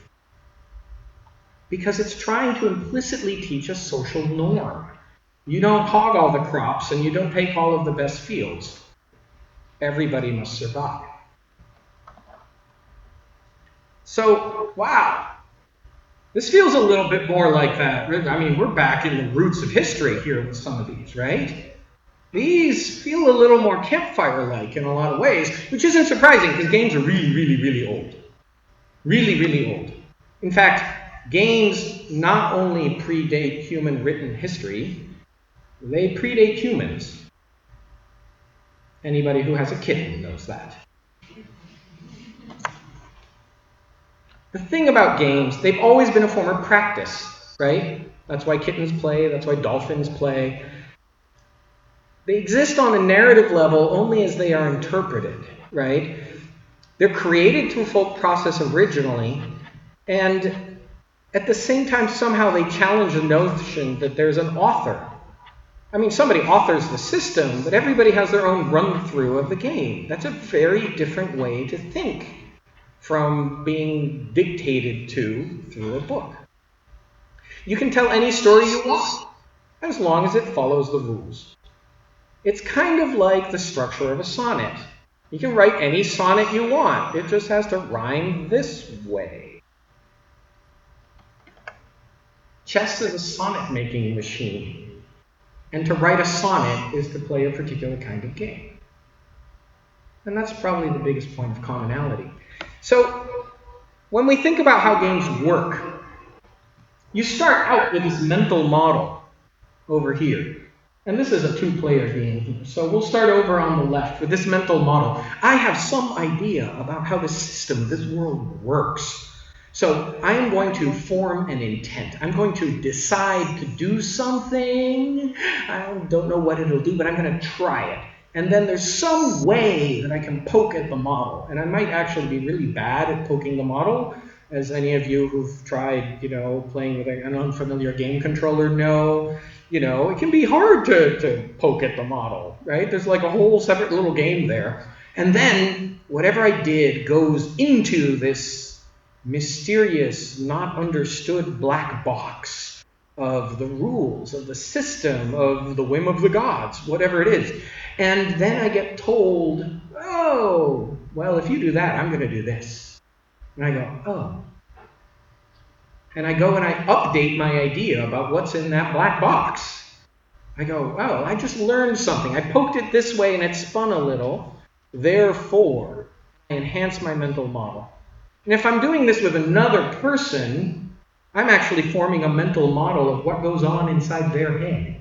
Because it's trying to implicitly teach a social norm. You don't hog all the crops and you don't take all of the best fields. Everybody must survive. So, wow. This feels a little bit more like that. I mean, we're back in the roots of history here with some of these, right? These feel a little more campfire-like in a lot of ways, which isn't surprising because games are really, really, really old. Really, really old. In fact, games not only predate human written history, they predate humans. Anybody who has a kitten knows that. The thing about games, they've always been a form of practice, right? That's why kittens play, that's why dolphins play. They exist on a narrative level only as they are interpreted, right? They're created through folk process originally, and at the same time, somehow they challenge the notion that there's an author. I mean, somebody authors the system, but everybody has their own run-through of the game. That's a very different way to think from being dictated to through a book. You can tell any story you want, as long as it follows the rules. It's kind of like the structure of a sonnet. You can write any sonnet you want. It just has to rhyme this way. Chess is a sonnet-making machine. And to write a sonnet is to play a particular kind of game. And that's probably the biggest point of commonality. So, when we think about how games work, you start out with this mental model over here. And this is a two-player game, so we'll start over on the left with this mental model. I have some idea about how this system, this world works. So I am going to form an intent. I'm going to decide to do something. I don't know what it'll do, but I'm going to try it. And then there's some way that I can poke at the model. And I might actually be really bad at poking the model. As any of you who've tried, playing with an unfamiliar game controller know, it can be hard to poke at the model, right? There's like a whole separate little game there. And then whatever I did goes into this mysterious, not understood black box of the rules, of the system, of the whim of the gods, whatever it is. And then I get told, oh, well, if you do that, I'm going to do this. And I go, oh. And I go and I update my idea about what's in that black box. I go, oh, I just learned something. I poked it this way and it spun a little. Therefore, I enhance my mental model. And if I'm doing this with another person, I'm actually forming a mental model of what goes on inside their head.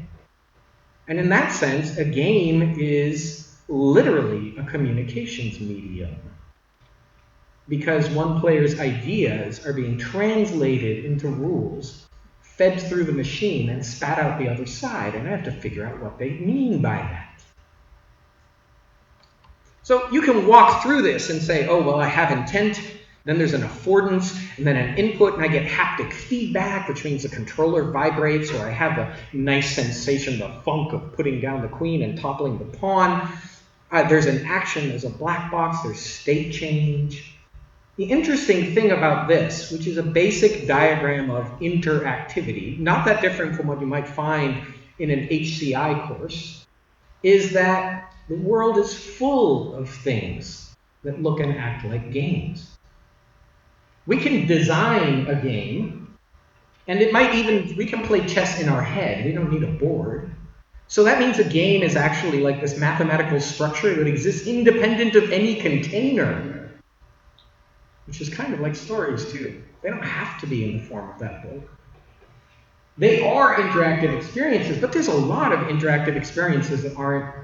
And in that sense, a game is literally a communications medium. Because one player's ideas are being translated into rules, fed through the machine, and spat out the other side. And I have to figure out what they mean by that. So you can walk through this and say, oh, well, I have intent. Then there's an affordance, and then an input, and I get haptic feedback, which means the controller vibrates, or I have the nice sensation, the funk of putting down the queen and toppling the pawn. There's an action, there's a black box, there's state change. The interesting thing about this, which is a basic diagram of interactivity, not that different from what you might find in an HCI course, is that the world is full of things that look and act like games. We can design a game, and we can play chess in our head. We don't need a board. So that means a game is actually like this mathematical structure that exists independent of any container, which is kind of like stories too. They don't have to be in the form of that book. They are interactive experiences, but there's a lot of interactive experiences that aren't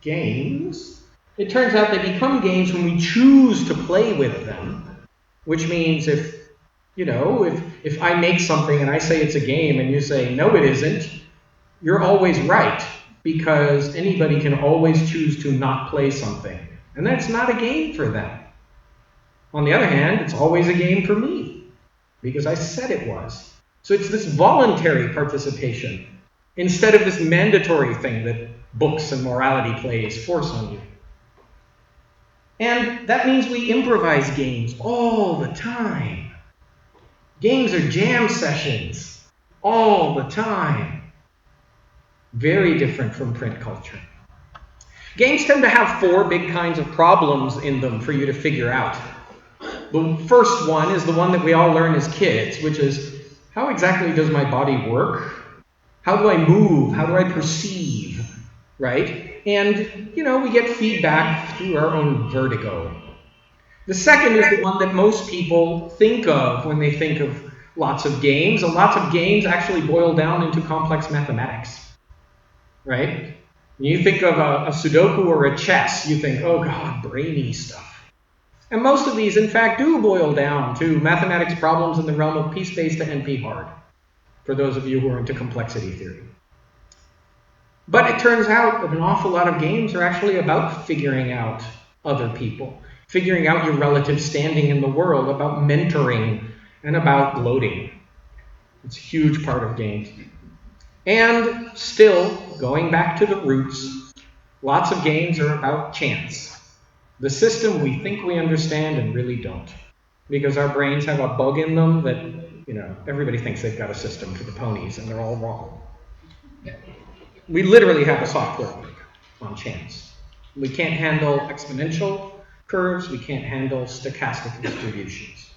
games. It turns out they become games when we choose to play with them. Which means if I make something and I say it's a game and you say, no, it isn't, you're always right, because anybody can always choose to not play something. And that's not a game for them. On the other hand, it's always a game for me, because I said it was. So it's this voluntary participation, instead of this mandatory thing that books and morality plays force on you. And that means we improvise games all the time. Games are jam sessions all the time. Very different from print culture. Games tend to have 4 big kinds of problems in them for you to figure out. The first one is the one that we all learn as kids, which is, how exactly does my body work? How do I move? How do I perceive? Right? And, we get feedback through our own vertigo. The second is the one that most people think of when they think of lots of games. And lots of games actually boil down into complex mathematics. Right? When you think of a Sudoku or a chess, you think, oh God, brainy stuff. And most of these, in fact, do boil down to mathematics problems in the realm of P-space to NP-hard, for those of you who are into complexity theory. But it turns out that an awful lot of games are actually about figuring out other people, figuring out your relative standing in the world, about mentoring, and about gloating. It's a huge part of games. And still, going back to the roots, lots of games are about chance. The system we think we understand and really don't. Because our brains have a bug in them that, everybody thinks they've got a system for the ponies, and they're all wrong. We literally have a software bug on chance. We can't handle exponential curves. We can't handle stochastic distributions.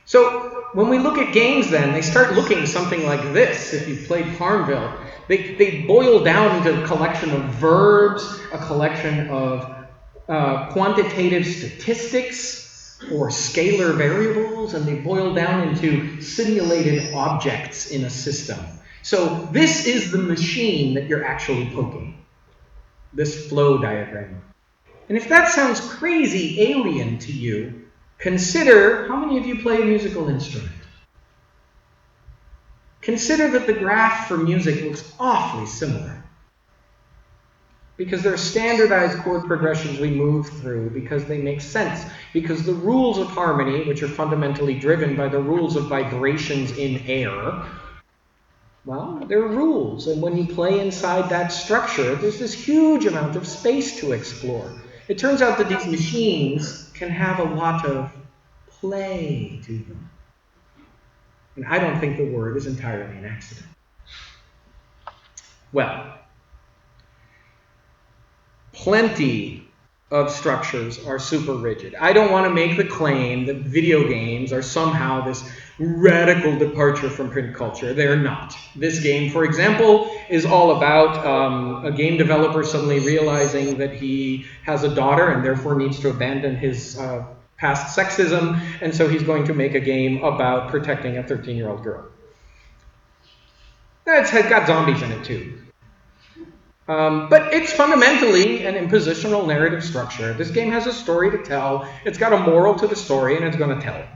So when we look at games then, they start looking something like this. If you've played Farmville, they boil down into a collection of verbs, a collection of quantitative statistics or scalar variables, and they boil down into simulated objects in a system. So this is the machine that you're actually poking, this flow diagram. And if that sounds crazy alien to you, consider how many of you play a musical instrument. Consider that the graph for music looks awfully similar. Because there are standardized chord progressions we move through, because they make sense. Because the rules of harmony, which are fundamentally driven by the rules of vibrations in air, well, there are rules. And when you play inside that structure, there's this huge amount of space to explore. It turns out that these machines can have a lot of play to them. And I don't think the word is entirely an accident. Well, plenty of structures are super rigid. I don't want to make the claim that video games are somehow this radical departure from print culture. They're not. This game, for example, is all about a game developer suddenly realizing that he has a daughter and therefore needs to abandon his past sexism, and so he's going to make a game about protecting a 13-year-old girl. It's got zombies in it too. But it's fundamentally an impositional narrative structure. This game has a story to tell. It's got a moral to the story, and it's going to tell it.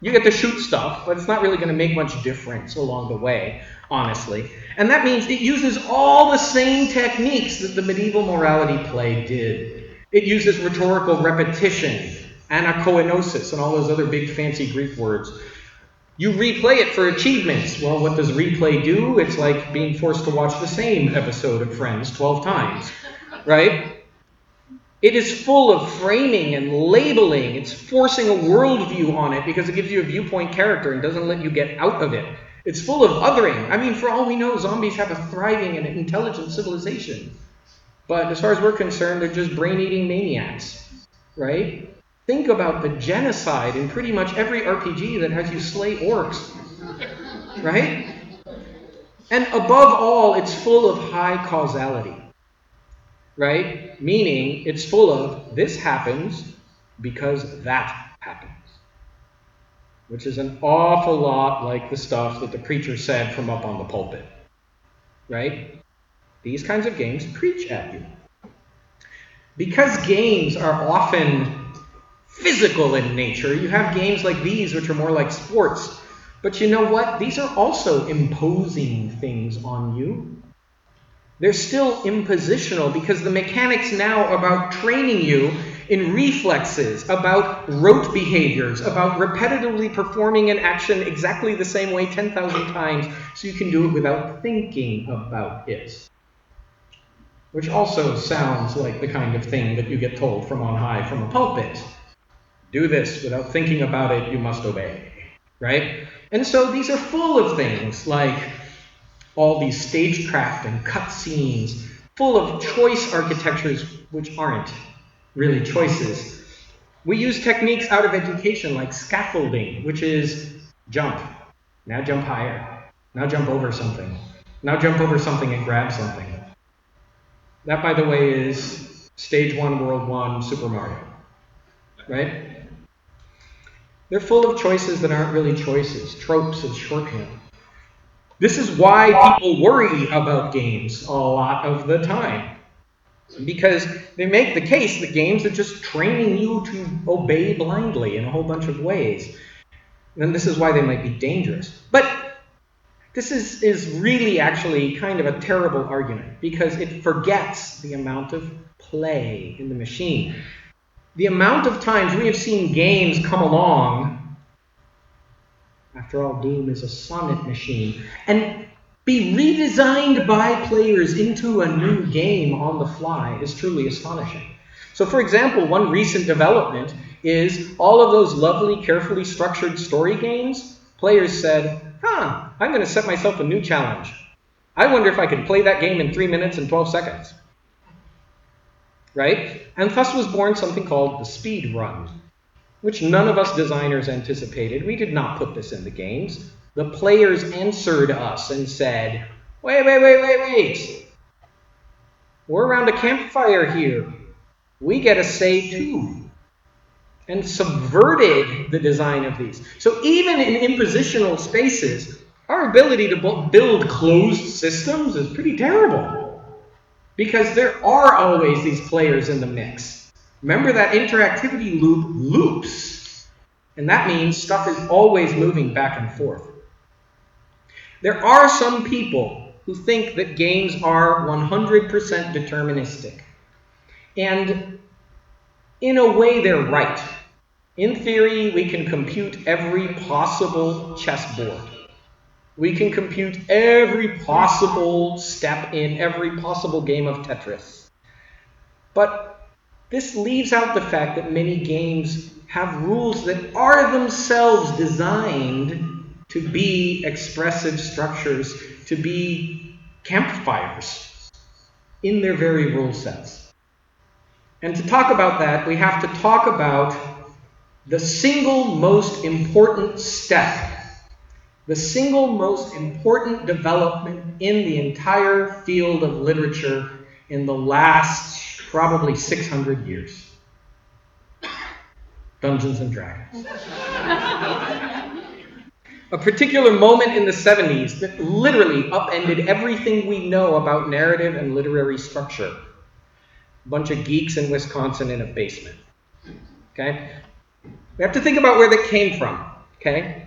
You get to shoot stuff, but it's not really going to make much difference along the way, honestly. And that means it uses all the same techniques that the medieval morality play did. It uses rhetorical repetition, anakoinosis, and all those other big fancy Greek words. You replay it for achievements. Well, what does replay do? It's like being forced to watch the same episode of Friends 12 times, right? It is full of framing and labeling. It's forcing a worldview on it because it gives you a viewpoint character and doesn't let you get out of it. It's full of othering. I mean, for all we know, zombies have a thriving and intelligent civilization. But as far as we're concerned, they're just brain-eating maniacs, right? Think about the genocide in pretty much every RPG that has you slay orcs, right? And above all, it's full of high causality. Right? Meaning, it's full of, this happens because that happens. Which is an awful lot like the stuff that the preacher said from up on the pulpit. Right? These kinds of games preach at you. Because games are often physical in nature, you have games like these which are more like sports. But you know what? These are also imposing things on you. They're still impositional because the mechanics now are about training you in reflexes, about rote behaviors, about repetitively performing an action exactly the same way 10,000 times so you can do it without thinking about it. Which also sounds like the kind of thing that you get told from on high from a pulpit. Do this without thinking about it, you must obey. Right? And so these are full of things like all these stagecraft and cutscenes, full of choice architectures which aren't really choices. We use techniques out of education like scaffolding, which is jump. Now jump higher. Now jump over something. Now jump over something and grab something. That, by the way, is Stage 1, World 1, Super Mario. Right? They're full of choices that aren't really choices. Tropes is shorthand. This is why people worry about games a lot of the time. Because they make the case that games are just training you to obey blindly in a whole bunch of ways. And this is why they might be dangerous. But this is really actually kind of a terrible argument because it forgets the amount of play in the machine. The amount of times we have seen games come along, after all, Doom is a sonnet machine, and be redesigned by players into a new game on the fly is truly astonishing. So, for example, one recent development is all of those lovely, carefully structured story games. Players said, I'm going to set myself a new challenge. I wonder if I could play that game in 3 minutes and 12 seconds. Right? And thus was born something called the Speedruns, which none of us designers anticipated. We did not put this in the games. The players answered us and said, wait. We're around a campfire here. We get a say too. And subverted the design of these. So even in impositional spaces, our ability to build closed systems is pretty terrible. Because there are always these players in the mix. Remember that interactivity loop loops. And that means stuff is always moving back and forth. There are some people who think that games are 100% deterministic. And in a way, they're right. In theory, we can compute every possible chessboard. We can compute every possible step in every possible game of Tetris. But this leaves out the fact that many games have rules that are themselves designed to be expressive structures, to be campfires in their very rule sets. And to talk about that, we have to talk about the single most important step, the single most important development in the entire field of literature in the last probably 600 years. Dungeons and Dragons. A particular moment in the 70s that literally upended everything we know about narrative and literary structure. A bunch of geeks in Wisconsin in a basement. Okay? We have to think about where that came from. Okay?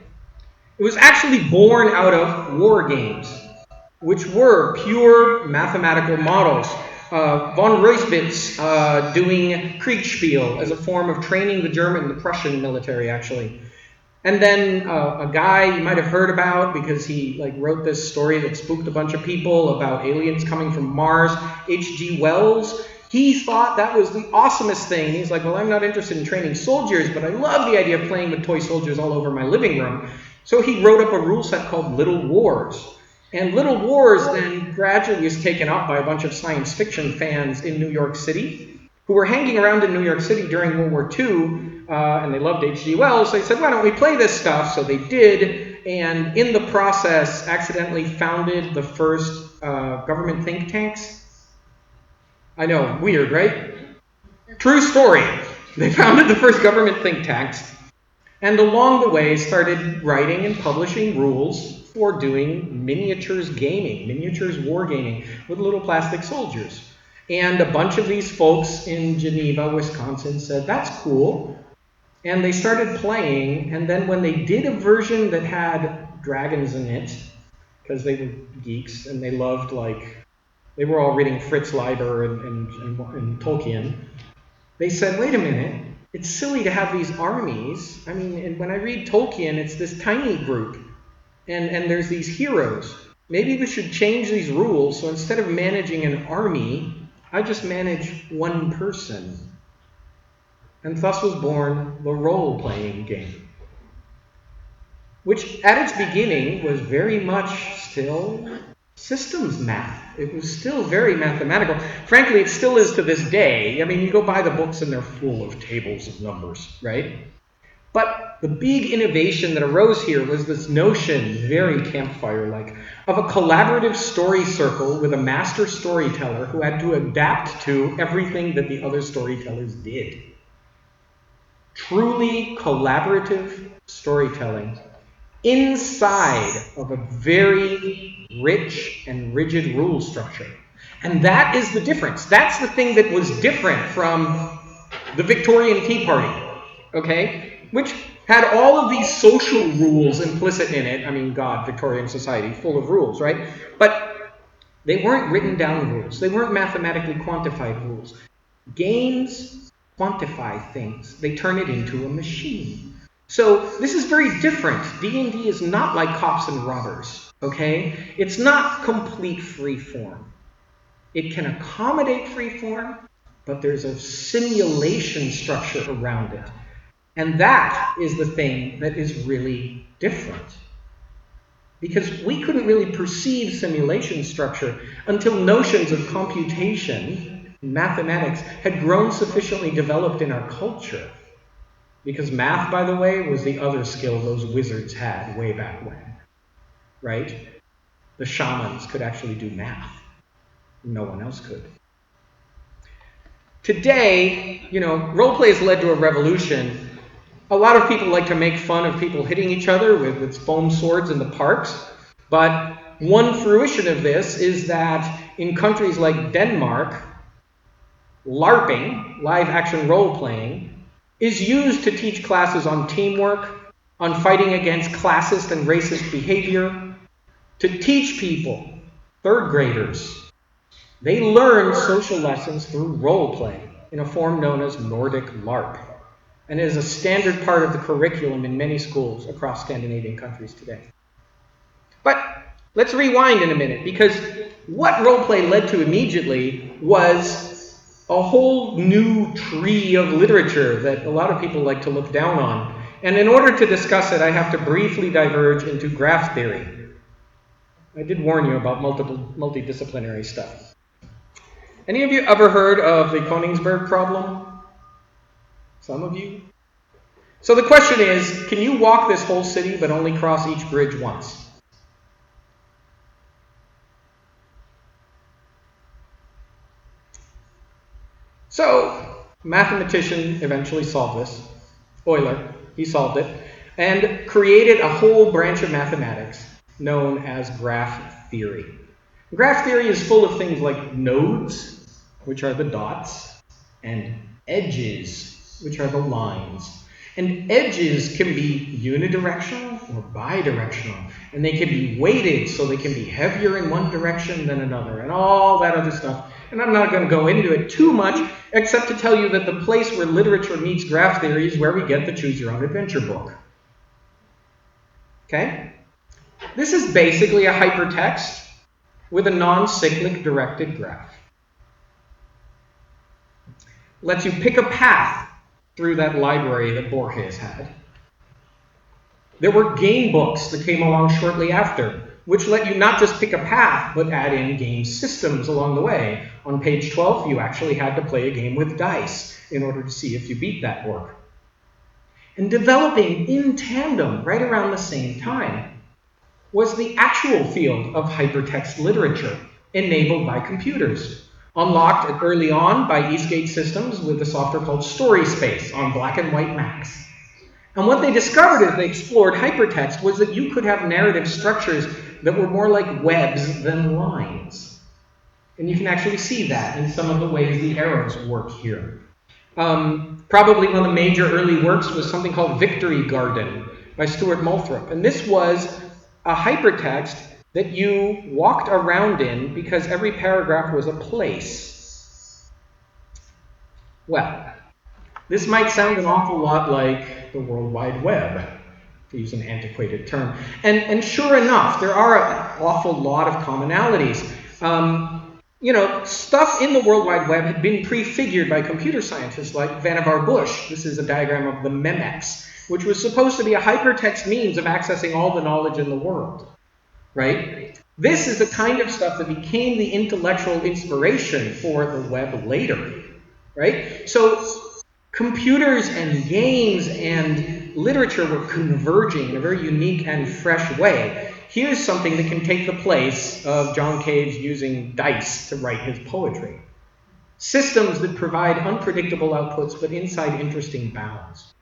It was actually born out of war games, which were pure mathematical models von Reusbitz doing Kriegspiel as a form of training the Prussian military, actually. And then a guy you might have heard about because he wrote this story that spooked a bunch of people about aliens coming from Mars, H.G. Wells. He thought that was the awesomest thing. He's like, well, I'm not interested in training soldiers, but I love the idea of playing with toy soldiers all over my living room. So he wrote up a rule set called Little Wars. And Little Wars then gradually was taken up by a bunch of science fiction fans in New York City who were hanging around in New York City during World War II, and they loved H.G. Wells. So they said, why don't we play this stuff? So they did, and in the process accidentally founded the first government think tanks. I know, weird, right? True story. They founded the first government think tanks, and along the way started writing and publishing rules for doing miniatures gaming, miniatures wargaming with little plastic soldiers. And a bunch of these folks in Geneva, Wisconsin said, that's cool. And they started playing, and then when they did a version that had dragons in it, because they were geeks and they loved, they were all reading Fritz Leiber and Tolkien, they said, wait a minute, it's silly to have these armies. I mean, and when I read Tolkien, it's this tiny group, and there's these heroes. Maybe we should change these rules, so instead of managing an army, I just manage one person. And thus was born the role-playing game, which at its beginning was very much still systems math. It was still very mathematical. Frankly, it still is to this day. I mean, you go buy the books and they're full of tables of numbers, right? But the big innovation that arose here was this notion, very campfire-like, of a collaborative story circle with a master storyteller who had to adapt to everything that the other storytellers did. Truly collaborative storytelling inside of a very rich and rigid rule structure. And that is the difference. That's the thing that was different from the Victorian Tea Party, okay? Which had all of these social rules implicit in it. I mean, God, Victorian society, full of rules, right? But they weren't written down rules. They weren't mathematically quantified rules. Games quantify things. They turn it into a machine. So this is very different. D&D is not like cops and robbers, okay? It's not complete free form. It can accommodate free form, but there's a simulation structure around it. And that is the thing that is really different. Because we couldn't really perceive simulation structure until notions of computation, mathematics, had grown sufficiently developed in our culture. Because math, by the way, was the other skill those wizards had way back when, right? The shamans could actually do math. No one else could. Today, roleplay has led to a revolution. A lot of people like to make fun of people hitting each other with foam swords in the parks. But one fruition of this is that in countries like Denmark, Larping, live action role-playing, is used to teach classes on teamwork, on fighting against classist and racist behavior, to teach people, third graders. They learn social lessons through role-play in a form known as Nordic LARP, and it is a standard part of the curriculum in many schools across Scandinavian countries today. But let's rewind in a minute, because what roleplay led to immediately was a whole new tree of literature that a lot of people like to look down on. And in order to discuss it, I have to briefly diverge into graph theory. I did warn you about multidisciplinary stuff. Any of you ever heard of the Königsberg problem? Some of you? So the question is, can you walk this whole city but only cross each bridge once? So, mathematician eventually solved this. Euler, he solved it, and created a whole branch of mathematics known as graph theory. Graph theory is full of things like nodes, which are the dots, and edges, which are the lines. And edges can be unidirectional or bidirectional. And they can be weighted so they can be heavier in one direction than another, and all that other stuff. And I'm not going to go into it too much, except to tell you that the place where literature meets graph theory is where we get the Choose Your Own Adventure book. Okay? This is basically a hypertext with a non-cyclic directed graph. Lets you pick a path through that library that Borges had. There were game books that came along shortly after, which let you not just pick a path, but add in game systems along the way. On page 12, you actually had to play a game with dice in order to see if you beat that orc. And developing in tandem right around the same time was the actual field of hypertext literature enabled by computers, unlocked early on by Eastgate Systems with the software called StorySpace on black and white Macs. And what they discovered as they explored hypertext was that you could have narrative structures that were more like webs than lines. And you can actually see that in some of the ways the arrows work here. Probably one of the major early works was something called Victory Garden by Stuart Moulthrop. And this was a hypertext that you walked around in because every paragraph was a place. Well, this might sound an awful lot like the World Wide Web, to use an antiquated term. And sure enough, there are an awful lot of commonalities. Stuff in the World Wide Web had been prefigured by computer scientists like Vannevar Bush. This is a diagram of the Memex, which was supposed to be a hypertext means of accessing all the knowledge in the world, right? This is the kind of stuff that became the intellectual inspiration for the web later, right? So computers and games and literature were converging in a very unique and fresh way. Here's something that can take the place of John Cage using dice to write his poetry. Systems that provide unpredictable outputs but inside interesting bounds.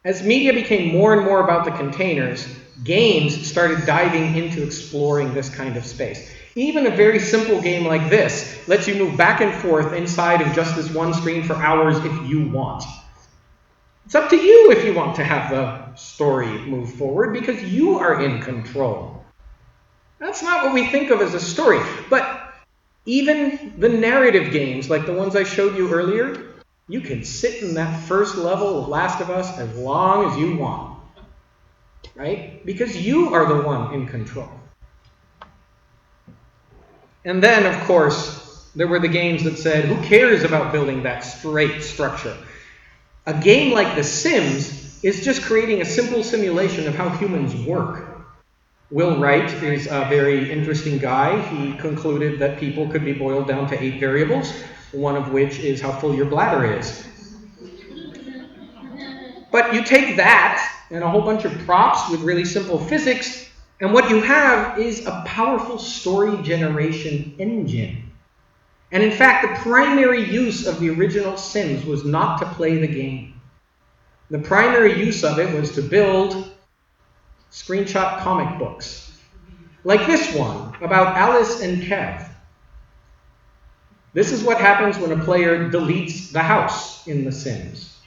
As media became more and more about the containers, games started diving into exploring this kind of space. Even a very simple game like this lets you move back and forth inside of just this one screen for hours if you want. It's up to you if you want to have the story move forward because you are in control. That's not what we think of as a story. But even the narrative games, like the ones I showed you earlier, you can sit in that first level of Last of Us as long as you want, right? Because you are the one in control. And then, of course, there were the games that said, who cares about building that straight structure? A game like The Sims is just creating a simple simulation of how humans work. Will Wright is a very interesting guy. He concluded that people could be boiled down to 8 variables, one of which is how full your bladder is. But you take that and a whole bunch of props with really simple physics, and what you have is a powerful story generation engine. And in fact, the primary use of the original Sims was not to play the game. The primary use of it was to build screenshot comic books, like this one about Alice and Kev. This is what happens when a player deletes the house in The Sims.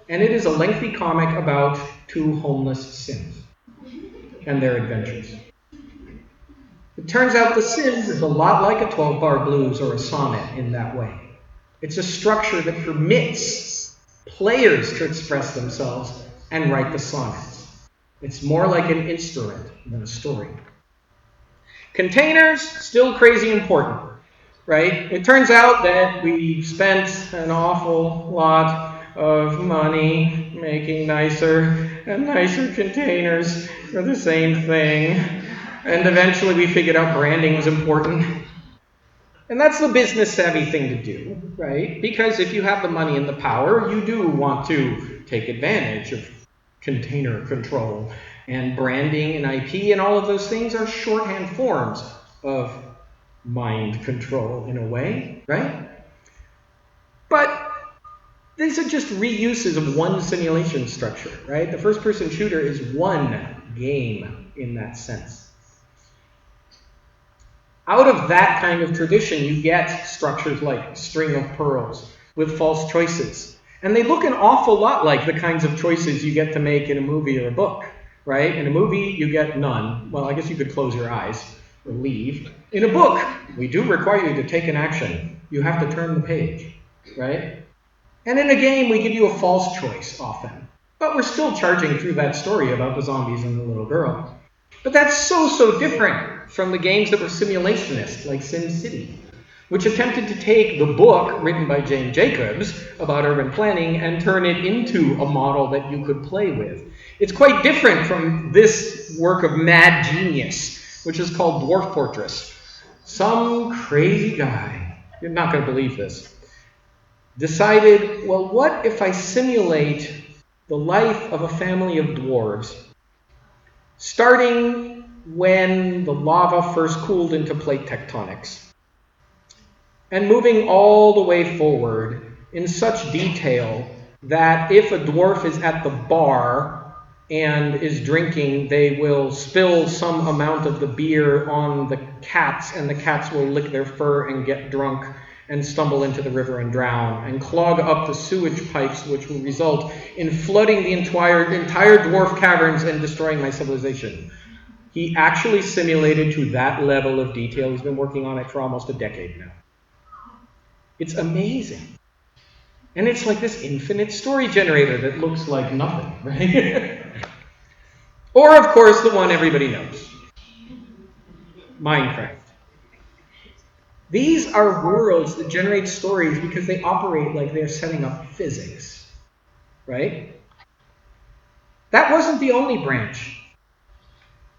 And it is a lengthy comic about 2 homeless Sims and their adventures. It turns out The Sims is a lot like a 12-bar blues or a sonnet in that way. It's a structure that permits players to express themselves and write the sonnets. It's more like an instrument than a story. Containers, still crazy important, right? It turns out that we spent an awful lot of money making nicer and nicer containers for the same thing. And eventually we figured out branding was important. And that's the business savvy thing to do, right? Because if you have the money and the power, you do want to take advantage of container control. And branding and IP and all of those things are shorthand forms of mind control in a way, right? But these are just reuses of one simulation structure, right? The first-person shooter is one game in that sense. Out of that kind of tradition, you get structures like String of Pearls with false choices. And they look an awful lot like the kinds of choices you get to make in a movie or a book, right? In a movie, you get none. Well, I guess you could close your eyes or leave. In a book, we do require you to take an action. You have to turn the page, right? And in a game, we give you a false choice often. But we're still charging through that story about the zombies and the little girl. But that's so different from the games that were simulationist, like SimCity, which attempted to take the book written by Jane Jacobs about urban planning and turn it into a model that you could play with. It's quite different from this work of mad genius, which is called Dwarf Fortress. Some crazy guy, you're not going to believe this, decided, well, what if I simulate the life of a family of dwarves, starting when the lava first cooled into plate tectonics, and moving all the way forward in such detail that if a dwarf is at the bar and is drinking, they will spill some amount of the beer on the cats, and the cats will lick their fur and get drunk and stumble into the river and drown, and clog up the sewage pipes, which will result in flooding the entire dwarf caverns and destroying my civilization. He actually simulated to that level of detail. He's been working on it for almost a decade now. It's amazing. And it's like this infinite story generator that looks like nothing, right? Or, of course, the one everybody knows, Minecraft. These are worlds that generate stories because they operate like they're setting up physics, right? That wasn't the only branch.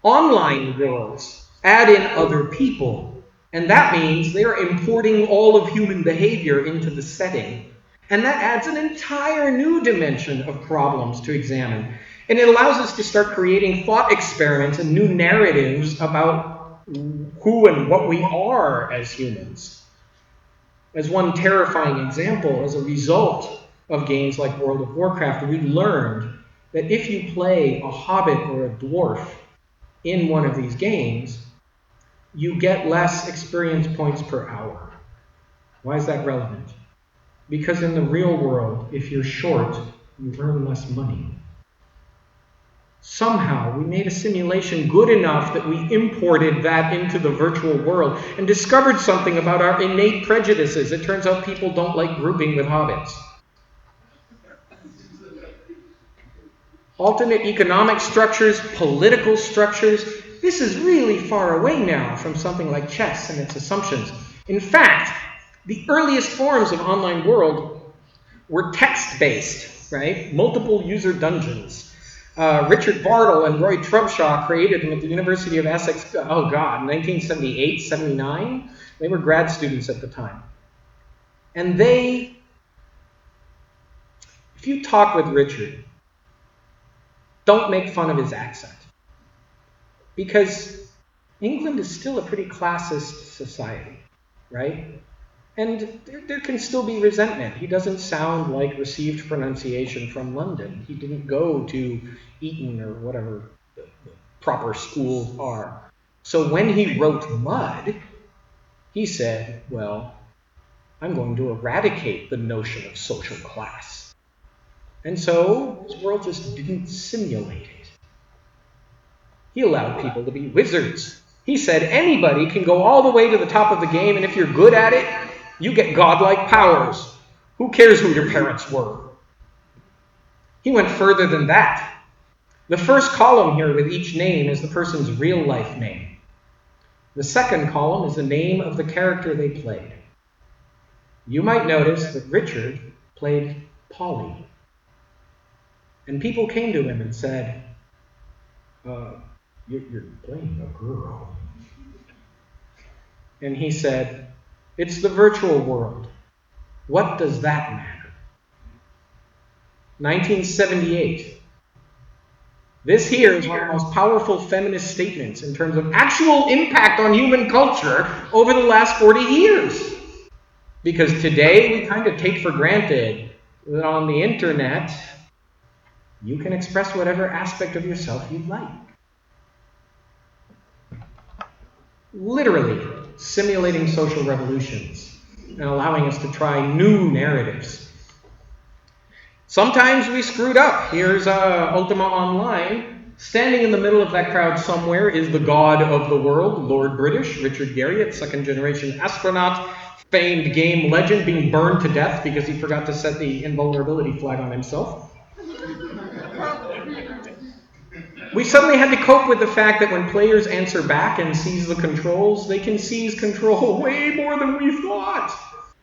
Online worlds add in other people, and that means they're importing all of human behavior into the setting. And that adds an entire new dimension of problems to examine. And it allows us to start creating thought experiments and new narratives about who and what we are as humans. As one terrifying example, as a result of games like World of Warcraft, we learned that if you play a hobbit or a dwarf in one of these games, you get less experience points per hour. Why is that relevant? Because in the real world, if you're short, you earn less money. Somehow, we made a simulation good enough that we imported that into the virtual world and discovered something about our innate prejudices. It turns out people don't like grouping with hobbits. Alternate economic structures, political structures. This is really far away now from something like chess and its assumptions. In fact, the earliest forms of online world were text-based, right? Multiple user dungeons. Richard Bartle and Roy Trubshaw created them at the University of Essex, 1978, 79. They were grad students at the time. And if you talk with Richard, don't make fun of his accent. Because England is still a pretty classist society, right? And there can still be resentment. He doesn't sound like received pronunciation from London. He didn't go to Eton or whatever the proper schools are. So when he wrote Mud, he said, well, I'm going to eradicate the notion of social class. And so his world just didn't simulate it. He allowed people to be wizards. He said anybody can go all the way to the top of the game, and if you're good at it, you get godlike powers. Who cares who your parents were? He went further than that. The first column here with each name is the person's real life name. The second column is the name of the character they played. You might notice that Richard played Polly. And people came to him and said, you're playing a girl. And he said, it's the virtual world. What does that matter? 1978. This here is one of the most powerful feminist statements in terms of actual impact on human culture over the last 40 years. Because today we kind of take for granted that on the internet, you can express whatever aspect of yourself you'd like. Literally simulating social revolutions and allowing us to try new narratives. Sometimes we screwed up. Here's Ultima Online. Standing in the middle of that crowd somewhere is the god of the world, Lord British, Richard Garriott, second-generation astronaut, famed game legend, being burned to death because he forgot to set the invulnerability flag on himself. We suddenly had to cope with the fact that when players answer back and seize the controls, they can seize control way more than we thought,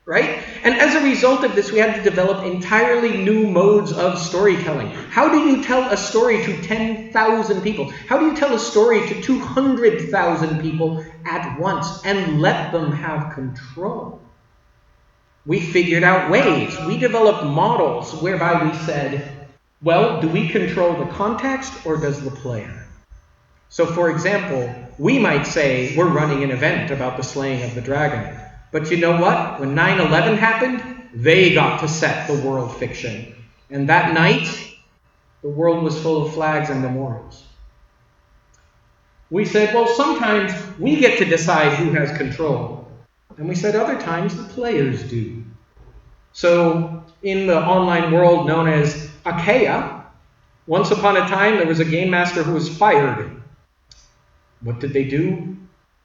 right? And as a result of this, we had to develop entirely new modes of storytelling. How do you tell a story to 10,000 people? How do you tell a story to 200,000 people at once and let them have control? We figured out ways. We developed models whereby we said, well, do we control the context or does the player? So, for example, we might say we're running an event about the slaying of the dragon. But you know what? When 9/11 happened, they got to set the world fiction. And that night, the world was full of flags and memorials. We said, well, sometimes we get to decide who has control. And we said other times the players do. So, in the online world known as Achaea, once upon a time there was a game master who was fired. What did they do?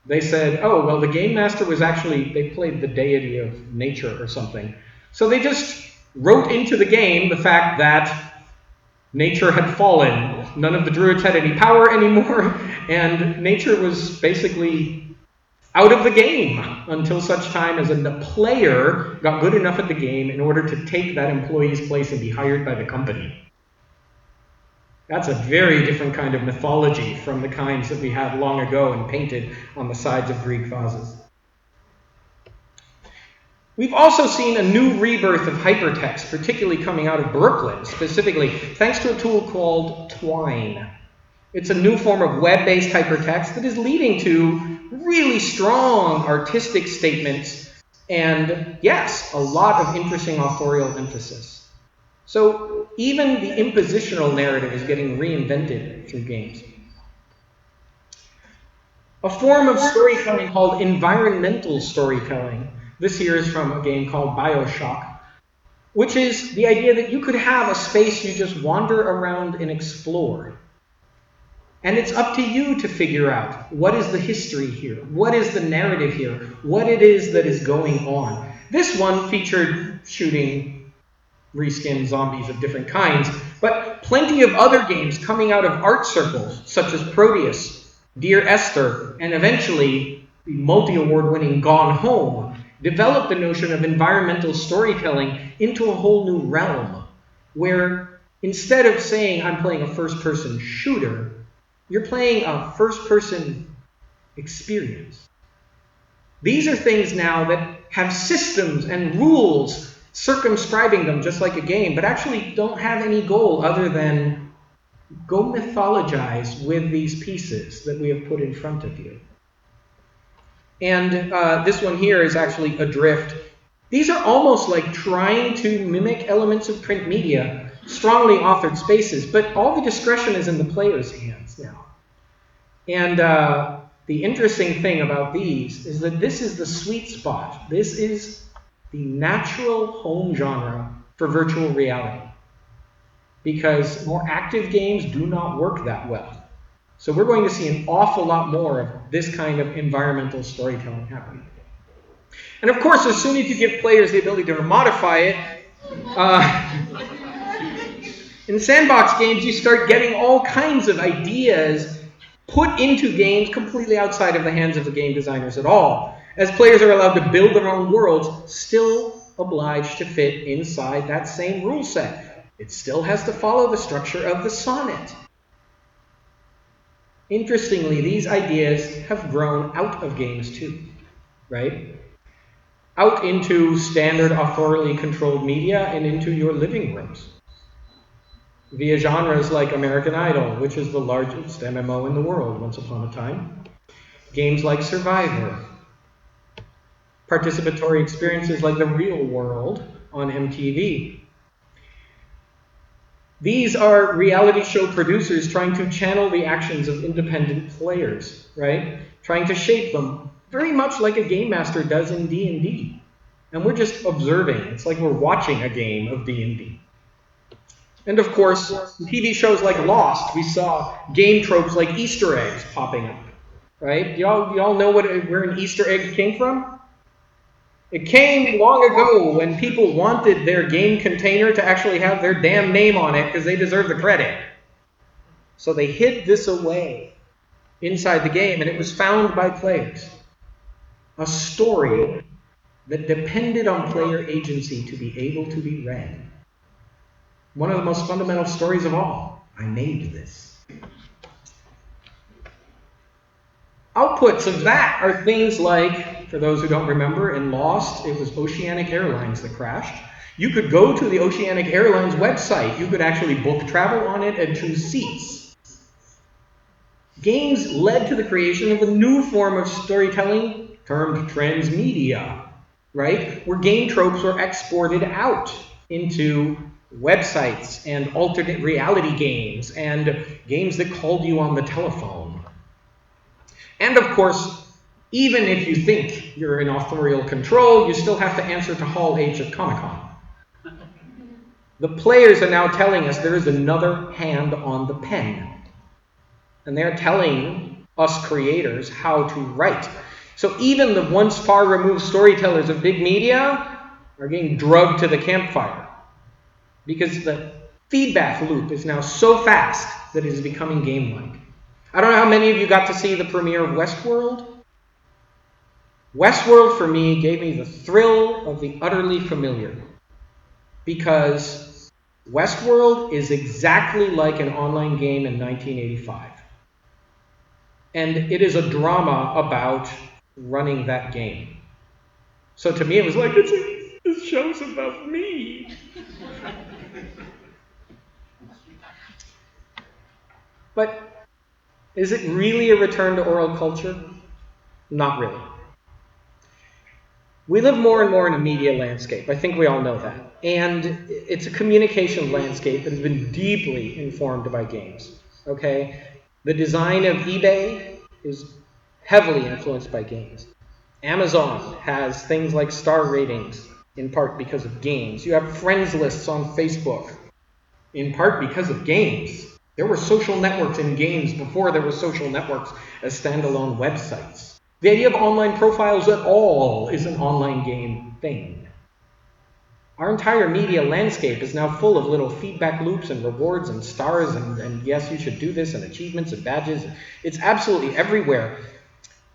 They said, oh, well, the game master was actually, they played the deity of nature or something. So they just wrote into the game the fact that nature had fallen. None of the druids had any power anymore, and nature was basically out of the game until such time as a player got good enough at the game in order to take that employee's place and be hired by the company. That's a very different kind of mythology from the kinds that we had long ago and painted on the sides of Greek vases. We've also seen a new rebirth of hypertext, particularly coming out of Brooklyn, specifically thanks to a tool called Twine. It's a new form of web-based hypertext that is leading to really strong artistic statements and, yes, a lot of interesting authorial emphasis. So even the impositional narrative is getting reinvented through games. A form of storytelling called environmental storytelling. This here is from a game called BioShock, which is the idea that you could have a space you just wander around and explore. And it's up to you to figure out what is the history here, what is the narrative here, what it is that is going on. This one featured shooting reskinned zombies of different kinds, but plenty of other games coming out of art circles, such as Proteus, Dear Esther, and eventually the multi-award-winning Gone Home, developed the notion of environmental storytelling into a whole new realm, where instead of saying I'm playing a first-person shooter, you're playing a first-person experience. These are things now that have systems and rules circumscribing them just like a game, but actually don't have any goal other than go mythologize with these pieces that we have put in front of you. And this one here is actually Adrift. These are almost like trying to mimic elements of print media, strongly authored spaces, but all the discretion is in the player's hands now. And the interesting thing about these is that this is the sweet spot. This is the natural home genre for virtual reality, because more active games do not work that well. So we're going to see an awful lot more of this kind of environmental storytelling happening. And of course, as soon as you give players the ability to modify it, in sandbox games, you start getting all kinds of ideas put into games completely outside of the hands of the game designers at all, as players are allowed to build their own worlds, still obliged to fit inside that same rule set. It still has to follow the structure of the sonnet. Interestingly, these ideas have grown out of games too, right? Out into standard authorially controlled media and into your living rooms, via genres like American Idol, which is the largest MMO in the world once upon a time, games like Survivor, participatory experiences like The Real World on MTV. These are reality show producers trying to channel the actions of independent players, right? Trying to shape them, very much like a game master does in D&D. And we're just observing. It's like we're watching a game of D&D. And of course, in TV shows like Lost, we saw game tropes like Easter eggs popping up, right? Y'all know where an Easter egg came from? It came long ago when people wanted their game container to actually have their damn name on it because they deserve the credit. So they hid this away inside the game, and it was found by players. A story that depended on player agency to be able to be read. One of the most fundamental stories of all. I made this. Outputs of that are things like, for those who don't remember, in Lost, it was Oceanic Airlines that crashed. You could go to the Oceanic Airlines website. You could actually book travel on it and choose seats. Games led to the creation of a new form of storytelling termed transmedia, right? Where game tropes were exported out into websites and alternate reality games and games that called you on the telephone. And of course, even if you think you're in authorial control, you still have to answer to Hall H at Comic-Con. The players are now telling us there is another hand on the pen. And they're telling us creators how to write. So even the once far removed storytellers of big media are getting drugged to the campfire. Because the feedback loop is now so fast that it is becoming game-like. I don't know how many of you got to see the premiere of Westworld. Westworld, for me, gave me the thrill of the utterly familiar. Because Westworld is exactly like an online game in 1985. And it is a drama about running that game. So to me, it was like, this show's about me. But is it really a return to oral culture? Not really. We live more and more in a media landscape. I think we all know that. And it's a communication landscape that has been deeply informed by games. Okay? The design of eBay is heavily influenced by games. Amazon has things like star ratings, in part because of games. You have friends lists on Facebook, in part because of games. There were social networks in games before there were social networks as standalone websites. The idea of online profiles at all is an online game thing. Our entire media landscape is now full of little feedback loops and rewards and stars and yes, you should do this, and achievements and badges. It's absolutely everywhere.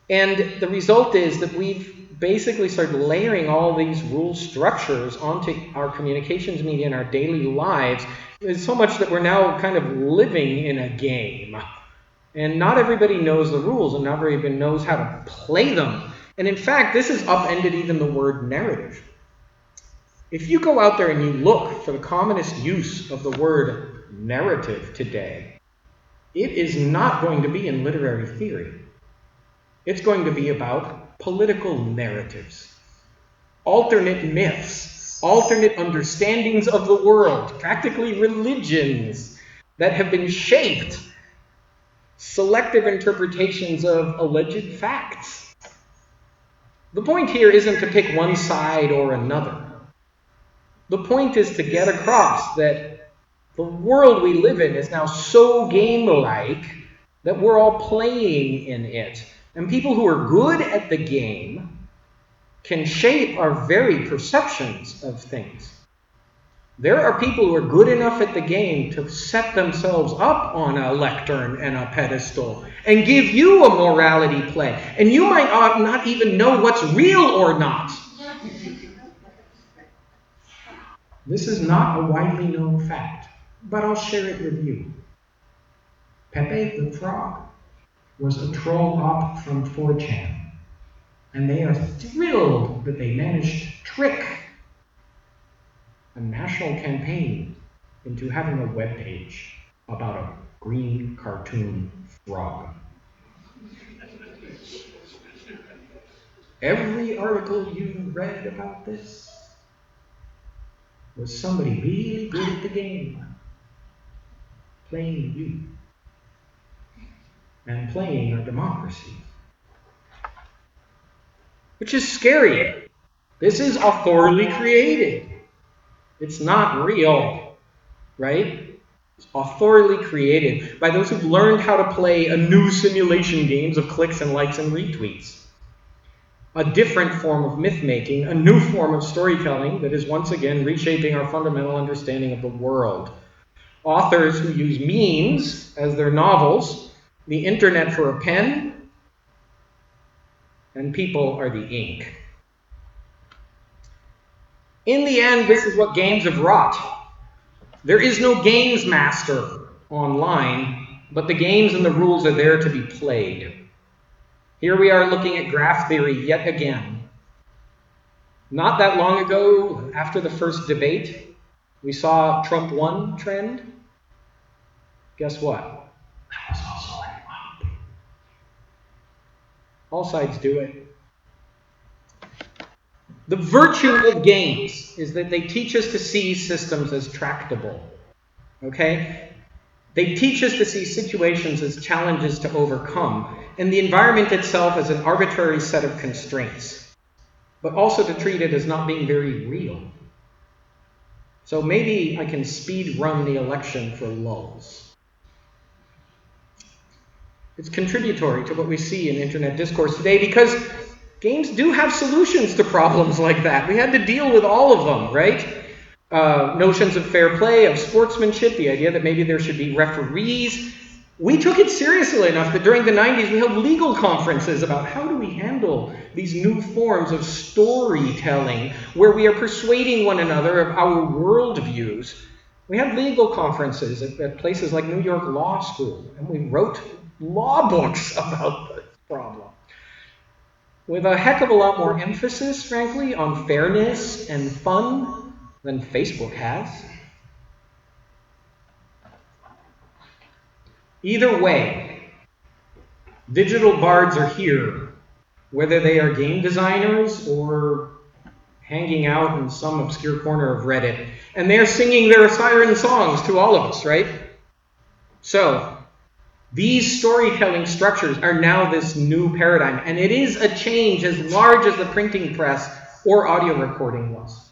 And the result is that we've basically started layering all these rule structures onto our communications media and our daily lives. It's so much that we're now kind of living in a game. And not everybody knows the rules, and not everybody knows how to play them. And in fact, this has upended even the word narrative. If you go out there and you look for the commonest use of the word narrative today, it is not going to be in literary theory. It's going to be about political narratives, alternate myths, alternate understandings of the world, practically religions that have been shaped, selective interpretations of alleged facts. The point here isn't to pick one side or another. The point is to get across that the world we live in is now so game-like that we're all playing in it. And people who are good at the game can shape our very perceptions of things. There are people who are good enough at the game to set themselves up on a lectern and a pedestal and give you a morality play. And you might not even know what's real or not. This is not a widely known fact, but I'll share it with you. Pepe the Frog was a troll op from 4chan, and they are thrilled that they managed to trick a national campaign into having a webpage about a green cartoon frog. Every article you read about this was somebody really good at the game, playing you, and playing our democracy. Which is scary. This is authorially created. It's not real. right? It's authorially created by those who've learned how to play a new simulation games of clicks and likes and retweets. A different form of myth-making, a new form of storytelling that is once again reshaping our fundamental understanding of the world. Authors who use memes as their novels, the internet for a pen, and people are the ink. In the end, this is what games have wrought. There is no games master online, but the games and the rules are there to be played. Here we are looking at graph theory yet again. Not that long ago, after the first debate, we saw Trump won trend. Guess what? That was also wrong. All sides do it. The virtue of games is that they teach us to see systems as tractable. Okay? They teach us to see situations as challenges to overcome, and the environment itself as an arbitrary set of constraints, but also to treat it as not being very real. So maybe I can speed run the election for lulz. It's contributory to what we see in internet discourse today because games do have solutions to problems like that. We had to deal with all of them, right? Notions of fair play, of sportsmanship, the idea that maybe there should be referees. We took it seriously enough that during the 90s we held legal conferences about how do we handle these new forms of storytelling where we are persuading one another of our worldviews. We had legal conferences at places like New York Law School, and we wrote law books about this problem, with a heck of a lot more emphasis, frankly, on fairness and fun than Facebook has. Either way, digital bards are here, whether they are game designers or hanging out in some obscure corner of Reddit, and they're singing their siren songs to all of us, right? So, these storytelling structures are now this new paradigm, and it is a change as large as the printing press or audio recording was.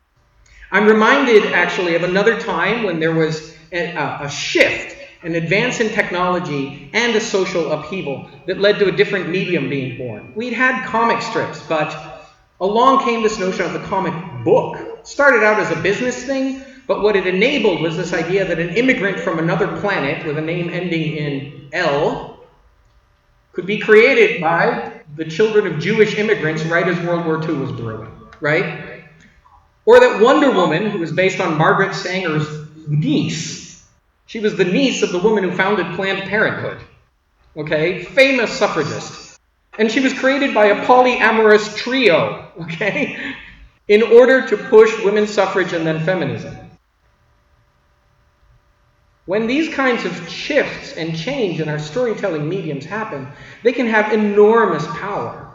I'm reminded, actually, of another time when there was a shift, an advance in technology, and a social upheaval that led to a different medium being born. We'd had comic strips, but along came this notion of the comic book. It started out as a business thing, but what it enabled was this idea that an immigrant from another planet with a name ending in L could be created by the children of Jewish immigrants right as World War II was brewing, right? Or that Wonder Woman, who was based on Margaret Sanger's niece, she was the niece of the woman who founded Planned Parenthood, okay? Famous suffragist. And she was created by a polyamorous trio, okay? In order to push women's suffrage and then feminism. When these kinds of shifts and change in our storytelling mediums happen, they can have enormous power.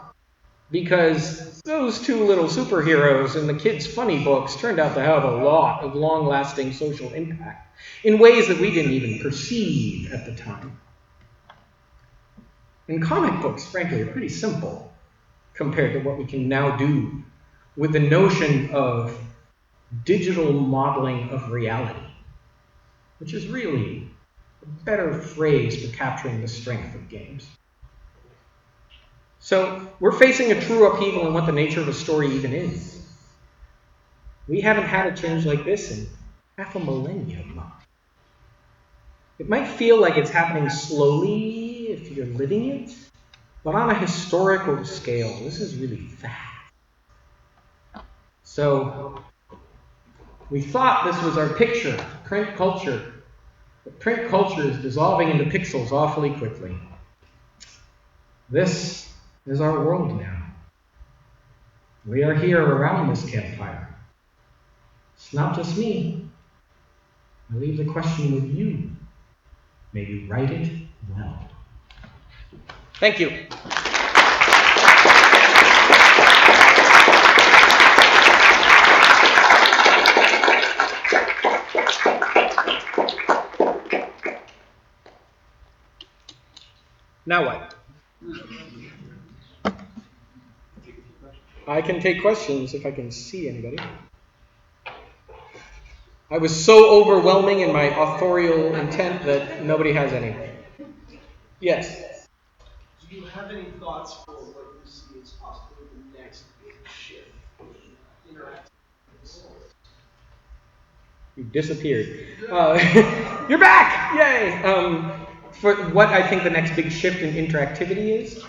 Because those two little superheroes in the kids' funny books turned out to have a lot of long-lasting social impact in ways that we didn't even perceive at the time. And comic books, frankly, are pretty simple compared to what we can now do with the notion of digital modeling of reality, which is really a better phrase for capturing the strength of games. So we're facing a true upheaval in what the nature of a story even is. We haven't had a change like this in half a millennium. It might feel like it's happening slowly if you're living it, but on a historical scale, this is really fast. So we thought this was our picture, print culture. But print culture is dissolving into pixels awfully quickly. This is our world now. We are here around this campfire. It's not just me. I leave the question with you. May you write it well. Thank you. Now what? I can take questions if I can see anybody. I was so overwhelming in my authorial intent that nobody has any. Yes. Do you have any thoughts for what you see as possibly the next big shift in interactive? You disappeared. You're back! Yay! For what I think the next big shift in interactivity is,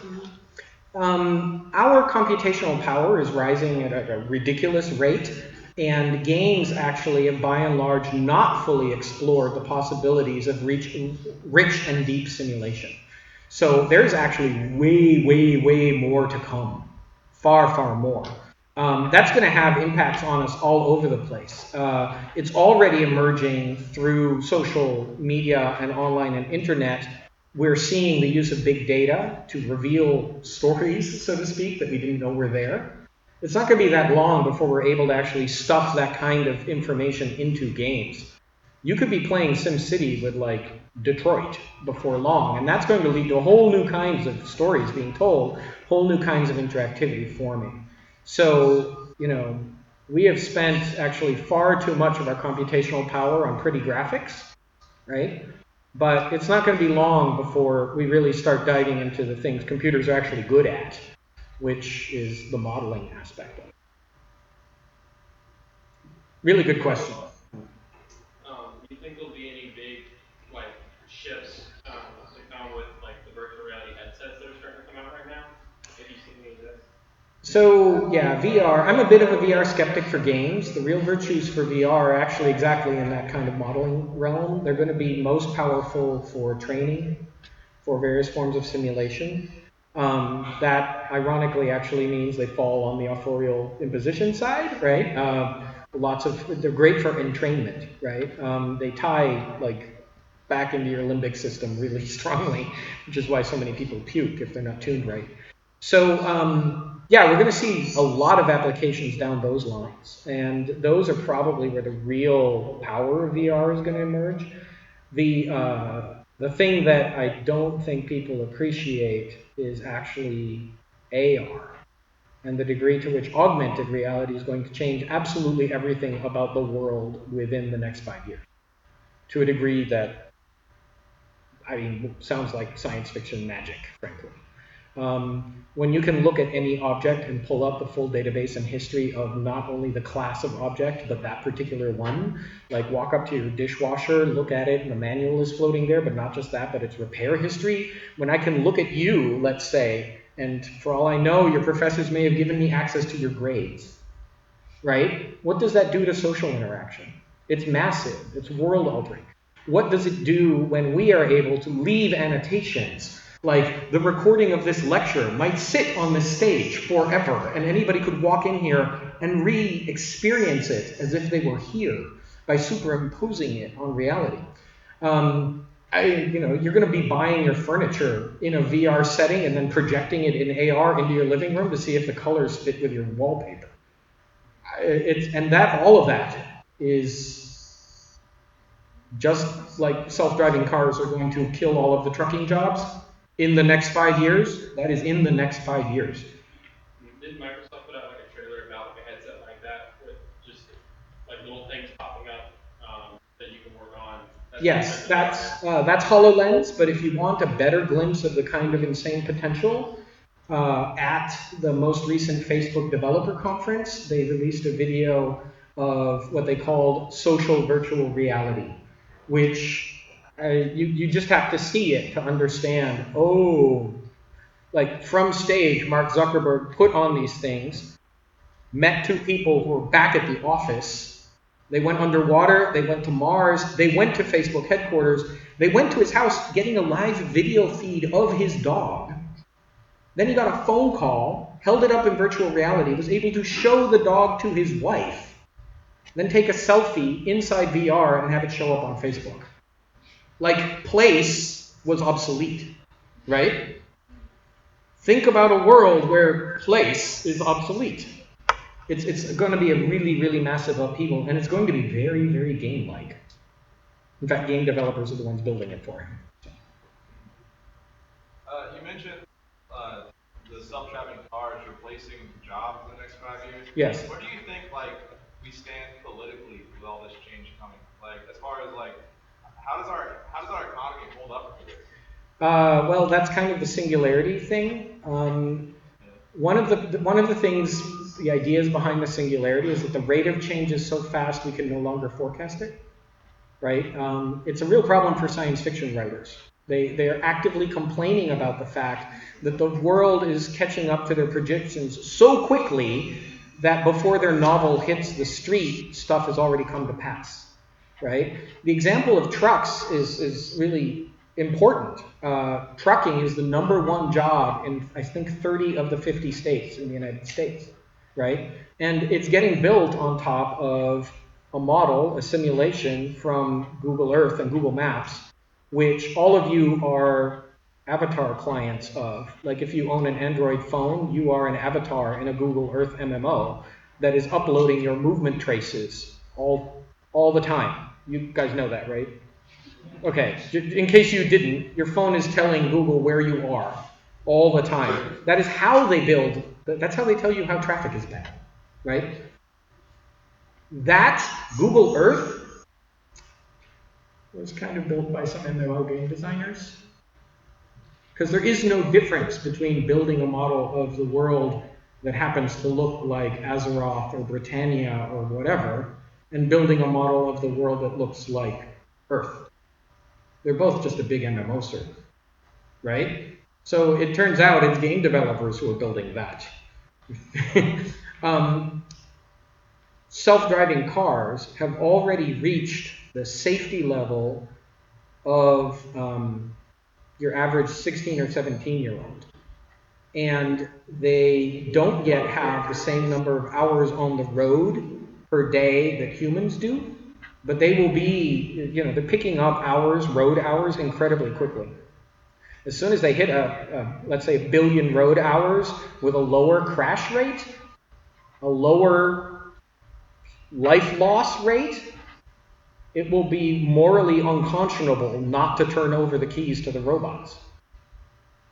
our computational power is rising at a ridiculous rate, and games actually have by and large not fully explored the possibilities of rich and deep simulation. So there's actually way, way, way more to come. Far, far more. That's going to have impacts on us all over the place. It's already emerging through social media and online and internet. We're seeing the use of big data to reveal stories, so to speak, that we didn't know were there. It's not going to be that long before we're able to actually stuff that kind of information into games. You could be playing SimCity with like Detroit before long, and that's going to lead to a whole new kinds of stories being told, whole new kinds of interactivity forming. So, we have spent actually far too much of our computational power on pretty graphics, right? But it's not going to be long before we really start diving into the things computers are actually good at, which is the modeling aspect of it. Really good question. Do you think there'll be any big shifts to come with the virtual reality headsets that are starting to come out right now? Have you seen any of this? So yeah, VR. I'm a bit of a VR skeptic for games. The real virtues for VR are actually exactly in that kind of modeling realm. They're going to be most powerful for training, for various forms of simulation. That ironically actually means they fall on the authorial imposition side, right? They're great for entrainment, right? They tie back into your limbic system really strongly, which is why so many people puke if they're not tuned right. So yeah, we're going to see a lot of applications down those lines, and those are probably where the real power of VR is going to emerge. The thing that I don't think people appreciate is actually AR and the degree to which augmented reality is going to change absolutely everything about the world within the next 5 years, to a degree that, sounds like science fiction magic, frankly. When you can look at any object and pull up the full database and history of not only the class of object, but that particular one, like walk up to your dishwasher, look at it, and the manual is floating there, but not just that, but its repair history. When I can look at you, let's say, and for all I know, your professors may have given me access to your grades, right? What does that do to social interaction? It's massive. It's world altering. What does it do when we are able to leave annotations? Like the recording of this lecture might sit on this stage forever, and anybody could walk in here and re-experience it as if they were here by superimposing it on reality. You're going to be buying your furniture in a VR setting and then projecting it in AR into your living room to see if the colors fit with your wallpaper. All of that is just like self-driving cars are going to kill all of the trucking jobs in the next 5 years. That is in the next 5 years. Did Microsoft put out a trailer about a headset like that with just little things popping up that you can work on? Yes, that's HoloLens. But if you want a better glimpse of the kind of insane potential, at the most recent Facebook developer conference, they released a video of what they called social virtual reality, which you just have to see it to understand. Oh, like from stage, Mark Zuckerberg put on these things, met two people who were back at the office. They went underwater, they went to Mars, they went to Facebook headquarters, they went to his house getting a live video feed of his dog. Then he got a phone call, held it up in virtual reality, was able to show the dog to his wife, then take a selfie inside VR and have it show up on Facebook. Like, place was obsolete, right? Think about a world where place is obsolete. It's going to be a really, really massive upheaval, and it's going to be very, very game-like. In fact, game developers are the ones building it for him. You mentioned the self-driving cars replacing jobs in the next 5 years. Yes. Where do you think we stand politically with all this change coming how does our economy hold up to this? Well, that's kind of the singularity thing. One of the things, the ideas behind the singularity is that the rate of change is so fast we can no longer forecast it, right? It's a real problem for science fiction writers. They are actively complaining about the fact that the world is catching up to their predictions so quickly that before their novel hits the street, stuff has already come to pass, right? The example of trucks is really important. Trucking is the #1 job in, I think, 30 of the 50 states in the United States, right? And it's getting built on top of a model, a simulation from Google Earth and Google Maps, which all of you are avatar clients of. Like if you own an Android phone, you are an avatar in a Google Earth MMO that is uploading your movement traces all the time. You guys know that, right? Okay, in case you didn't, your phone is telling Google where you are all the time. That is how they build, that's how they tell you how traffic is bad, right? That Google Earth was kind of built by some MMO game designers. Because there is no difference between building a model of the world that happens to look like Azeroth or Britannia or whatever, and building a model of the world that looks like Earth. They're both just a big MMO server, right? So it turns out it's game developers who are building that. Self-driving cars have already reached the safety level of your average 16 or 17-year-old. And they don't yet have the same number of hours on the road per day that humans do, but they will be, they're picking up hours, road hours, incredibly quickly. As soon as they hit let's say 1 billion road hours with a lower crash rate, a lower life loss rate, it will be morally unconscionable not to turn over the keys to the robots.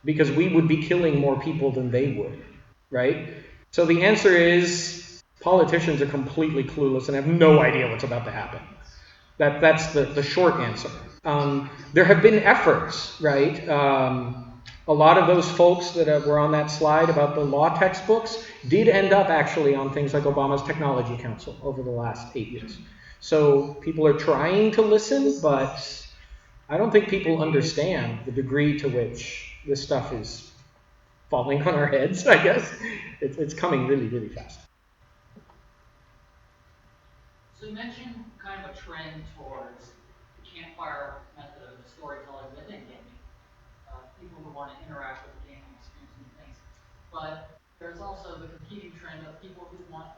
Because we would be killing more people than they would, right? So the answer is politicians are completely clueless and have no idea what's about to happen. That's the short answer. There have been efforts, right? A lot of those folks that were on that slide about the law textbooks did end up actually on things like Obama's Technology Council over the last 8 years. So people are trying to listen, but I don't think people understand the degree to which this stuff is falling on our heads, I guess. It's coming really, really fast. So you mentioned kind of a trend towards the campfire method of storytelling within gaming. People who want to interact with the game and experience new things. But there's also the competing trend of people who want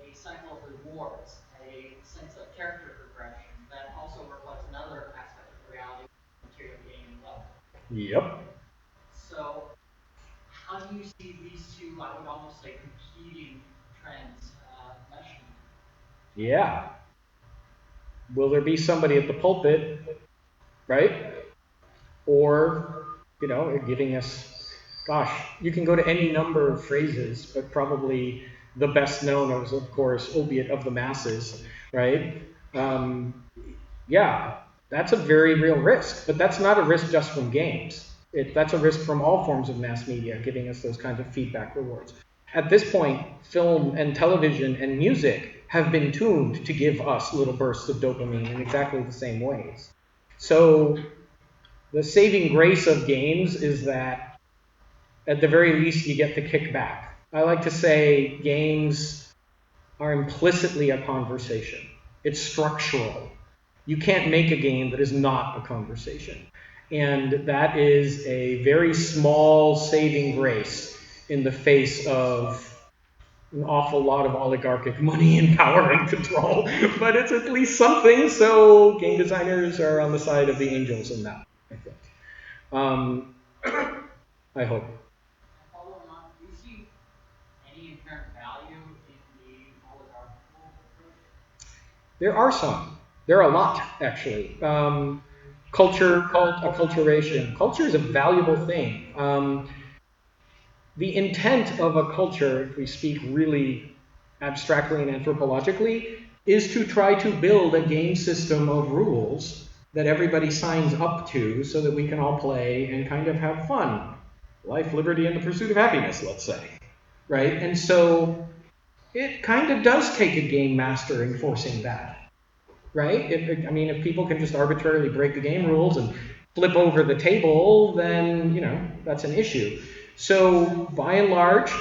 a cycle of rewards, a sense of character progression that also reflects another aspect of reality material gaming level. Yep. So how do you see these two, I would almost say, competing trends meshing? Yeah. Will there be somebody at the pulpit, right? Or, giving us, gosh, you can go to any number of phrases, but probably the best known is, of course, opiate of the masses, right? Yeah, that's a very real risk, but that's not a risk just from games. That's a risk from all forms of mass media, giving us those kinds of feedback rewards. At this point, film and television and music have been tuned to give us little bursts of dopamine in exactly the same ways. So the saving grace of games is that at the very least you get the kickback. I like to say games are implicitly a conversation. It's structural. You can't make a game that is not a conversation. And that is a very small saving grace in the face of an awful lot of oligarchic money and power and control. But it's at least something, so game designers are on the side of the angels in that, I think. I hope. Following on, do you see any inherent value in the oligarchical approach? There are some. There are a lot, actually. Acculturation. Culture is a valuable thing. The intent of a culture, if we speak really abstractly and anthropologically, is to try to build a game system of rules that everybody signs up to so that we can all play and kind of have fun. Life, liberty, and the pursuit of happiness, let's say. Right? And so it kind of does take a game master enforcing that. Right? If people can just arbitrarily break the game rules and flip over the table, then, that's an issue. So by and large,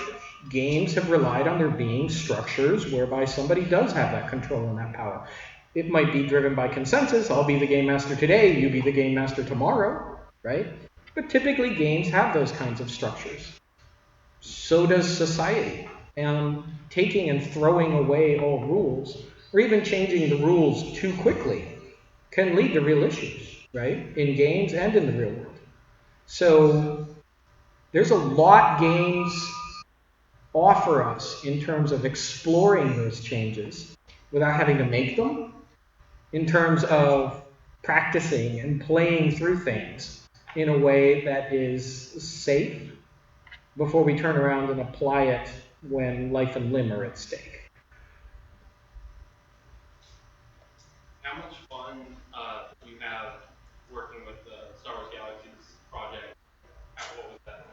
games have relied on there being structures whereby somebody does have that control and that power. It might be driven by consensus. I'll be the game master today, you be the game master tomorrow, right? But typically games have those kinds of structures. So does society. And taking and throwing away all rules, or even changing the rules too quickly, can lead to real issues, right? In games and in the real world. So there's a lot games offer us in terms of exploring those changes without having to make them, in terms of practicing and playing through things in a way that is safe before we turn around and apply it when life and limb are at stake. How much fun do you have working with the Star Wars Galaxies project? What was that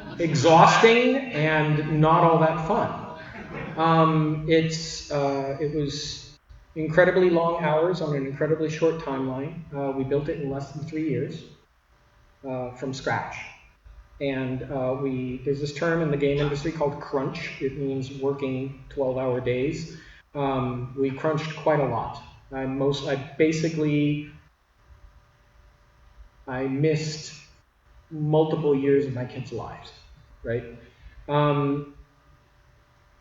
like? Exhausting and not all that fun. It was incredibly long hours on an incredibly short timeline. We built it in less than 3 years from scratch. And there's this term in the game industry called crunch. It means working 12-hour days. We crunched quite a lot. I missed multiple years of my kids' lives, right?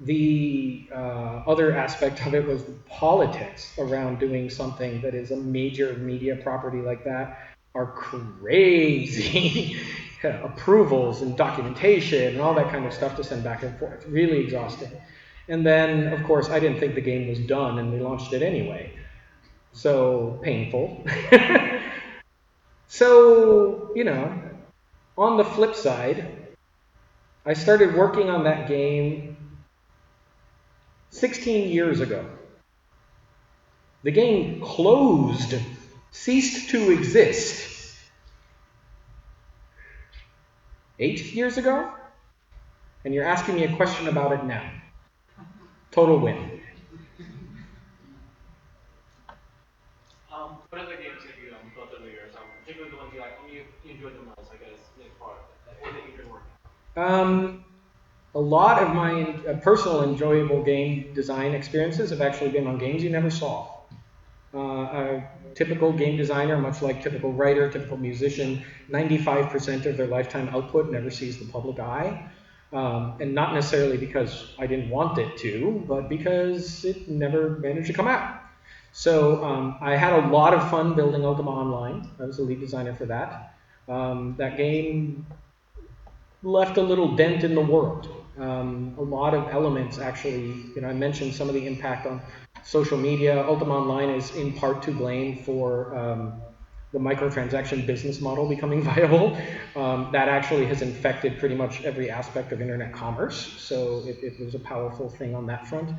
The other aspect of it was the politics around doing something that is a major media property like that are crazy. Approvals and documentation and all that kind of stuff to send back and forth. Really exhausting. And then, of course, I didn't think the game was done and we launched it anyway. So painful. So, on the flip side, I started working on that game 16 years ago. The game closed, ceased to exist 8 years ago, and you're asking me a question about it now. Total win. What other games have you built over the years? Particularly the ones you enjoyed the most, I guess, or that you've been working on? A lot of my personal enjoyable game design experiences have actually been on games you never saw. A typical game designer, much like typical writer, typical musician, 95% of their lifetime output never sees the public eye. And not necessarily because I didn't want it to, but because it never managed to come out. So I had a lot of fun building Ultima Online. I was the lead designer for that. That game left a little dent in the world. A lot of elements actually, I mentioned some of the impact on social media. Ultima Online is in part to blame for the microtransaction business model becoming viable. That actually has infected pretty much every aspect of internet commerce. So it was a powerful thing on that front.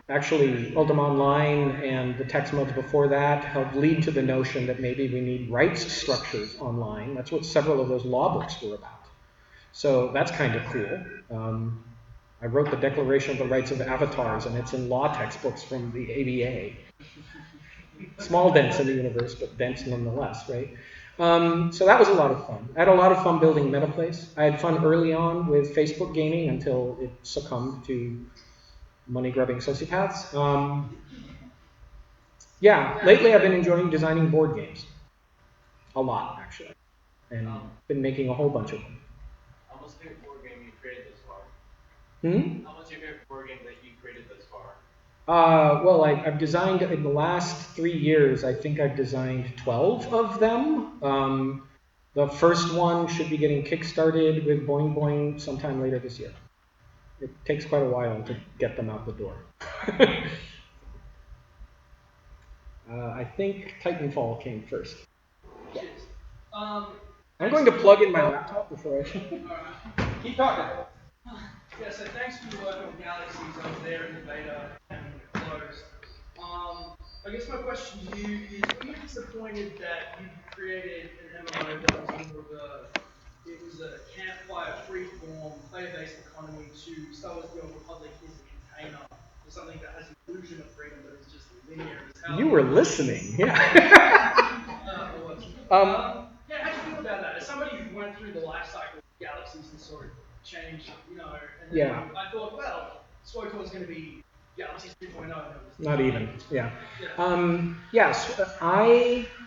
Actually, Ultima Online and the text modes before that helped lead to the notion that maybe we need rights structures online. That's what several of those law books were about. So that's kind of cool. I wrote the Declaration of the Rights of Avatars, and it's in law textbooks from the ABA. Small dents in the universe, but dents nonetheless, right? So that was a lot of fun. I had a lot of fun building MetaPlace. I had fun early on with Facebook gaming until it succumbed to money-grubbing sociopaths. Lately I've been enjoying designing board games. A lot, actually. And been making a whole bunch of them. What's your favorite board game you created thus far? What's your favorite board game that you created thus far? I've designed, in the last 3 years, I think I've designed 12 of them. The first one should be getting kickstarted with Boing Boing sometime later this year. It takes quite a while to get them out the door. I think Titanfall came first. Yeah. I'm going to plug in my laptop before I keep talking. Yeah, so thanks for working with Galaxies over there in the beta and closed. I guess my question to you is, were you disappointed that you created an MMO that was more of a campfire, freeform, player-based economy to Star Wars: The Old Republic is a container for something that has an illusion of freedom but is just linear as hell? You were listening, yeah. I was. Yeah, how do you feel about that? As somebody who went through the life cycle of galaxies and sort of changed, and then Yeah. I thought, well, SWOTOR is going to be Galaxies 3.0. Not even, yeah. Yeah. Yes,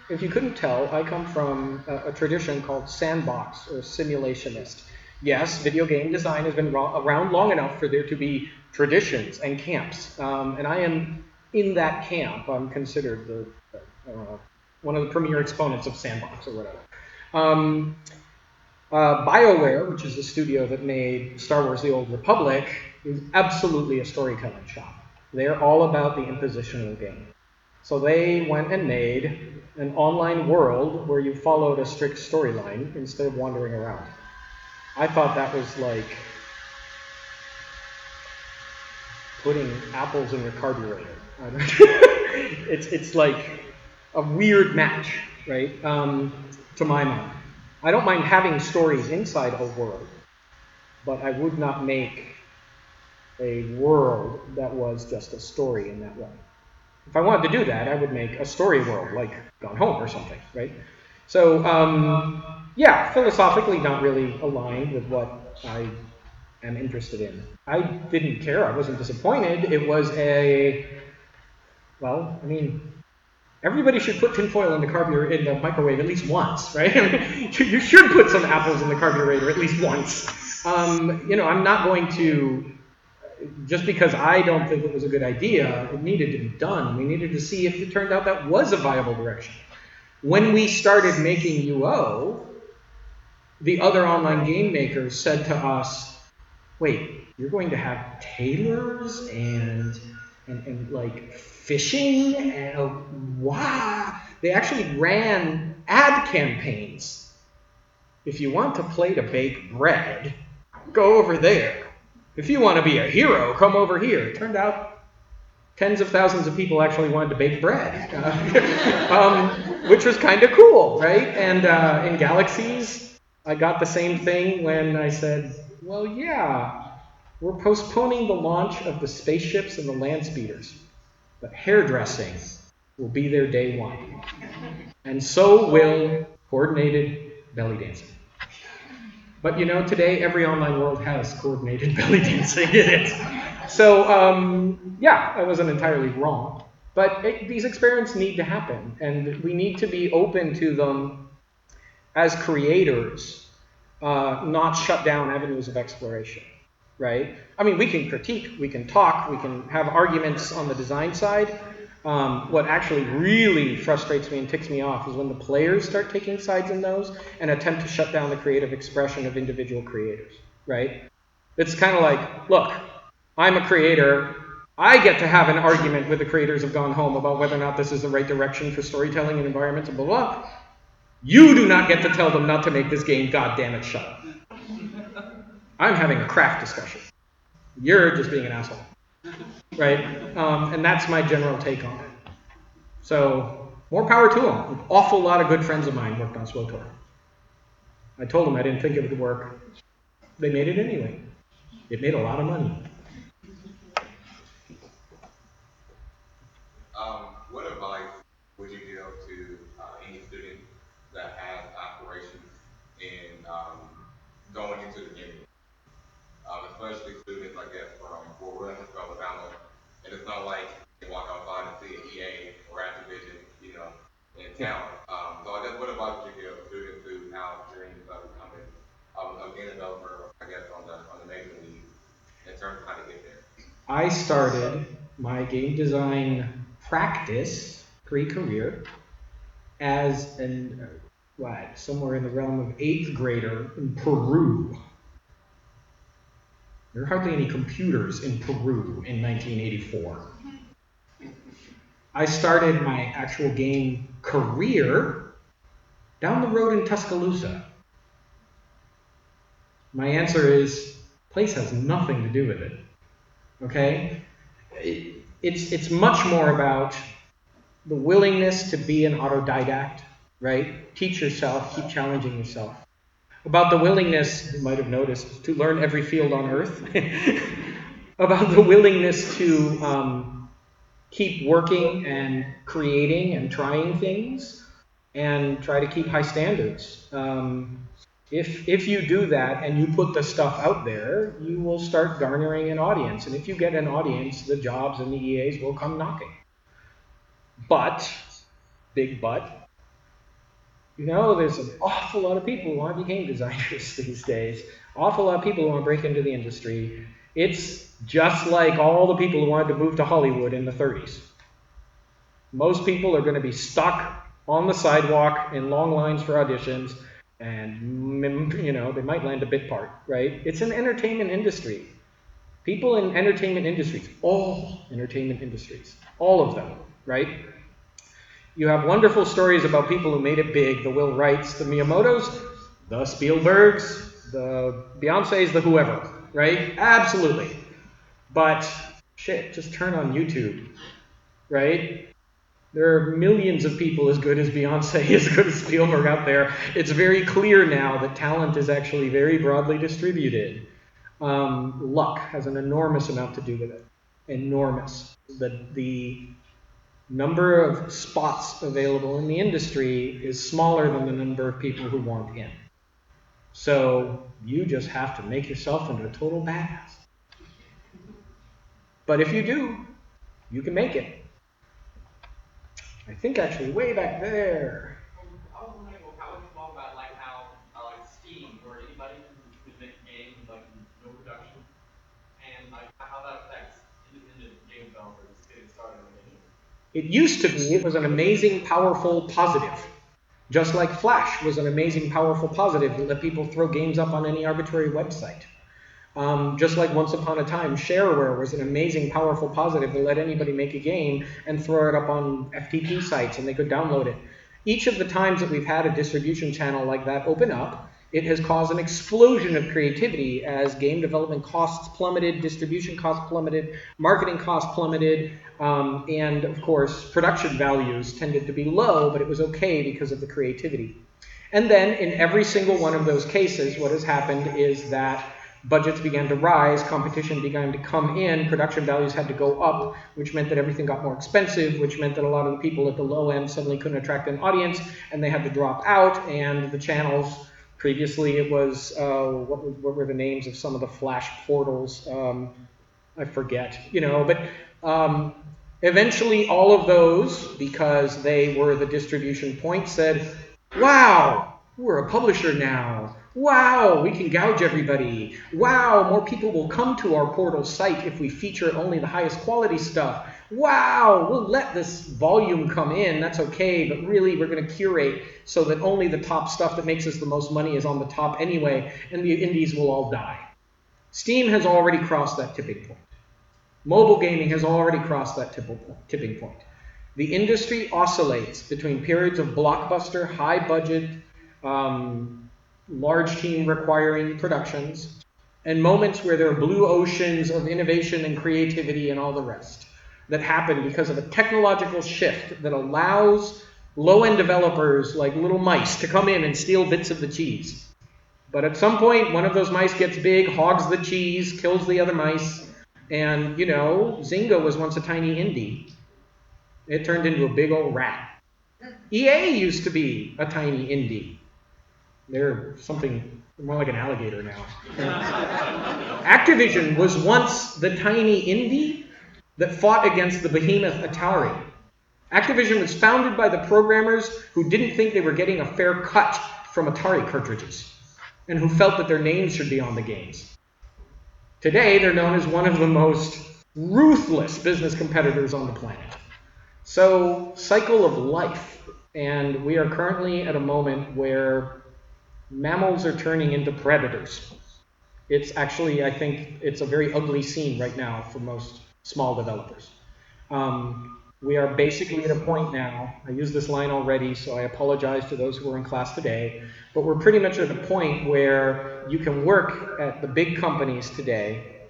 if you couldn't tell, I come from a tradition called sandbox or simulationist. Yes, video game design has been around long enough for there to be traditions and camps, and I am in that camp. I'm considered one of the premier exponents of sandbox or whatever. BioWare, which is the studio that made Star Wars: The Old Republic, is absolutely a storytelling shop. They're all about the imposition of the game. So they went and made an online world where you followed a strict storyline instead of wandering around. I thought that was like putting apples in your carburetor. It's like a weird match, right? To my mind. I don't mind having stories inside a world, but I would not make a world that was just a story in that way. If I wanted to do that, I would make a story world, like Gone Home or something, right? So, yeah, philosophically not really aligned with what I am interested in. I didn't care. I wasn't disappointed. It was everybody should put tinfoil in the microwave at least once, right? You should put some apples in the carburetor at least once. I'm not going to, just because I don't think it was a good idea, it needed to be done. We needed to see if it turned out that was a viable direction. When we started making UO, the other online game makers said to us, wait, you're going to have tailors and like fishing and wow. They actually ran ad campaigns. If you want to play to bake bread, go over there. If you want to be a hero, come over here. It turned out tens of thousands of people actually wanted to bake bread, which was kind of cool, right? And in Galaxies, I got the same thing when I said, well, yeah, we're postponing the launch of the spaceships and the land speeders, but hairdressing will be there day one. And so will coordinated belly dancing. But today every online world has coordinated belly dancing in it. So, yeah, I wasn't entirely wrong. But these experiments need to happen, and we need to be open to them as creators, not shut down avenues of exploration, right? I mean, we can critique, we can talk, we can have arguments on the design side. What actually really frustrates me and ticks me off is when the players start taking sides in those and attempt to shut down the creative expression of individual creators, right? It's kind of like, look, I'm a creator. I get to have an argument with the creators of Gone Home about whether or not this is the right direction for storytelling and environment and blah, blah. You do not get to tell them not to make this game. God damn it, shut up. I'm having a craft discussion. You're just being an asshole, right? And that's my general take on it. So more power to them. An awful lot of good friends of mine worked on SWOTOR. I told them I didn't think it would work. They made it anyway. It made a lot of money. What advice would you give to any student that has aspirations in going into the gaming, especially students, I guess, from University of Alabama, and it's not like they walk outside and see an EA or Activision, in town. So I guess what advice would you give students who have dreams of becoming a game developer, I guess, on the major league in terms of how to get there? I started my game design practice pre-career as somewhere in the realm of 8th grader in Peru. There are hardly any computers in Peru in 1984. I started my actual game career down the road in Tuscaloosa. My answer is, place has nothing to do with it. Okay? It's much more about the willingness to be an autodidact, right? Teach yourself, keep challenging yourself. About the willingness, you might have noticed, to learn every field on earth. About the willingness to keep working and creating and trying things and try to keep high standards. If you do that and you put the stuff out there, you will start garnering an audience. And if you get an audience, the jobs and the EAs will come knocking. But, big but, there's an awful lot of people who want to be game designers these days. Awful lot of people who want to break into the industry. It's just like all the people who wanted to move to Hollywood in the 30s. Most people are going to be stuck on the sidewalk in long lines for auditions, and they might land a bit part, right? It's an entertainment industry. People in entertainment industries, all entertainment industries, all of them, right? You have wonderful stories about people who made it big, the Will Wrights, the Miyamotos, the Spielbergs, the Beyoncés, the whoever, right? Absolutely. But, shit, just turn on YouTube, right? There are millions of people as good as Beyonce, as good as Spielberg out there. It's very clear now that talent is actually very broadly distributed. Luck has an enormous amount to do with it. Enormous. The number of spots available in the industry is smaller than the number of people who want in. So you just have to make yourself into a total badass. But if you do, you can make it. I think actually way back there. I was wondering how would you talk about how Steam, where anybody can make a game with no production, and how that affects independent game developers getting started on games. It used to be, it was an amazing, powerful positive. Just like Flash was an amazing, powerful positive that let people throw games up on any arbitrary website. Just like once upon a time, shareware was an amazing, powerful positive that let anybody make a game and throw it up on FTP sites and they could download it. Each of the times that we've had a distribution channel like that open up, it has caused an explosion of creativity as game development costs plummeted, distribution costs plummeted, marketing costs plummeted, and of course, production values tended to be low, but it was okay because of the creativity. And then in every single one of those cases, what has happened is that budgets began to rise, competition began to come in, production values had to go up, which meant that everything got more expensive, which meant that a lot of the people at the low end suddenly couldn't attract an audience, and they had to drop out, and the channels, previously it was, what were the names of some of the Flash portals? I forget, but eventually all of those, because they were the distribution point, said, wow, we're a publisher now. Wow, we can gouge everybody. Wow, more people will come to our portal site if we feature only the highest quality stuff. Wow, we'll let this volume come in, that's okay, but really we're going to curate so that only the top stuff that makes us the most money is on the top anyway, and the indies will all die. Steam has already crossed that tipping point. Mobile gaming has already crossed that tipping point. The industry oscillates between periods of blockbuster, high budget, large team requiring productions, and moments where there are blue oceans of innovation and creativity and all the rest that happen because of a technological shift that allows low-end developers like little mice to come in and steal bits of the cheese. But at some point, one of those mice gets big, hogs the cheese, kills the other mice, and, Zynga was once a tiny indie. It turned into a big old rat. EA used to be a tiny indie. They're something more like an alligator now. Activision was once the tiny indie that fought against the behemoth Atari. Activision was founded by the programmers who didn't think they were getting a fair cut from Atari cartridges and who felt that their names should be on the games. Today, they're known as one of the most ruthless business competitors on the planet. So, cycle of life. And we are currently at a moment where mammals are turning into predators. It's actually, I think, it's a very ugly scene right now for most small developers. We are basically at a point now, I used this line already, so I apologize to those who were in class today, but we're pretty much at a point where you can work at the big companies today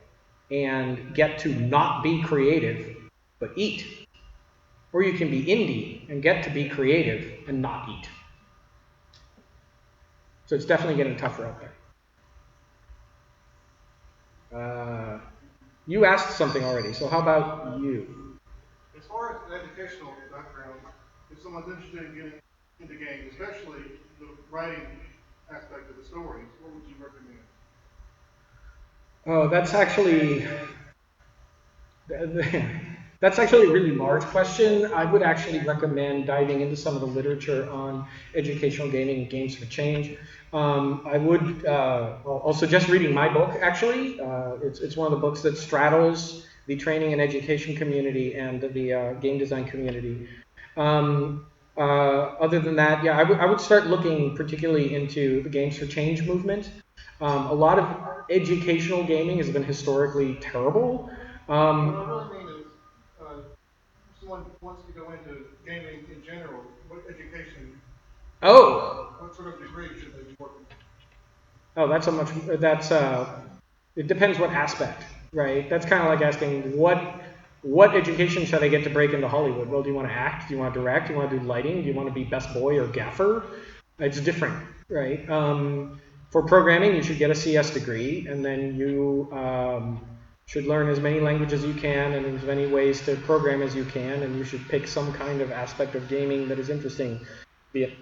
and get to not be creative, but eat. or you can be indie and get to be creative and not eat. So it's definitely getting tougher out there. You asked something already, so how about you? As far as an educational background, if someone's interested in getting into games, especially the writing aspect of the stories, what would you recommend? Oh, that's actually that's actually a really large question. I would actually recommend diving into some of the literature on educational gaming and games for change. I would I'll suggest reading my book. Actually, it's one of the books that straddles the training and education community and the game design community. Other than that, yeah, I would start looking particularly into the games for change movement. A lot of educational gaming has been historically terrible. What I really mean is, if someone wants to go into gaming in general, what education, what sort of degree should they be working on? Oh, it depends what aspect, right? That's kind of like asking what education should I get to break into Hollywood? Well, do you want to act? Do you want to direct? Do you want to do lighting? Do you want to be best boy or gaffer? It's different, right? For programming, you should get a CS degree, and then you should learn as many languages as you can and as many ways to program as you can, and you should pick some kind of aspect of gaming that is interesting, be it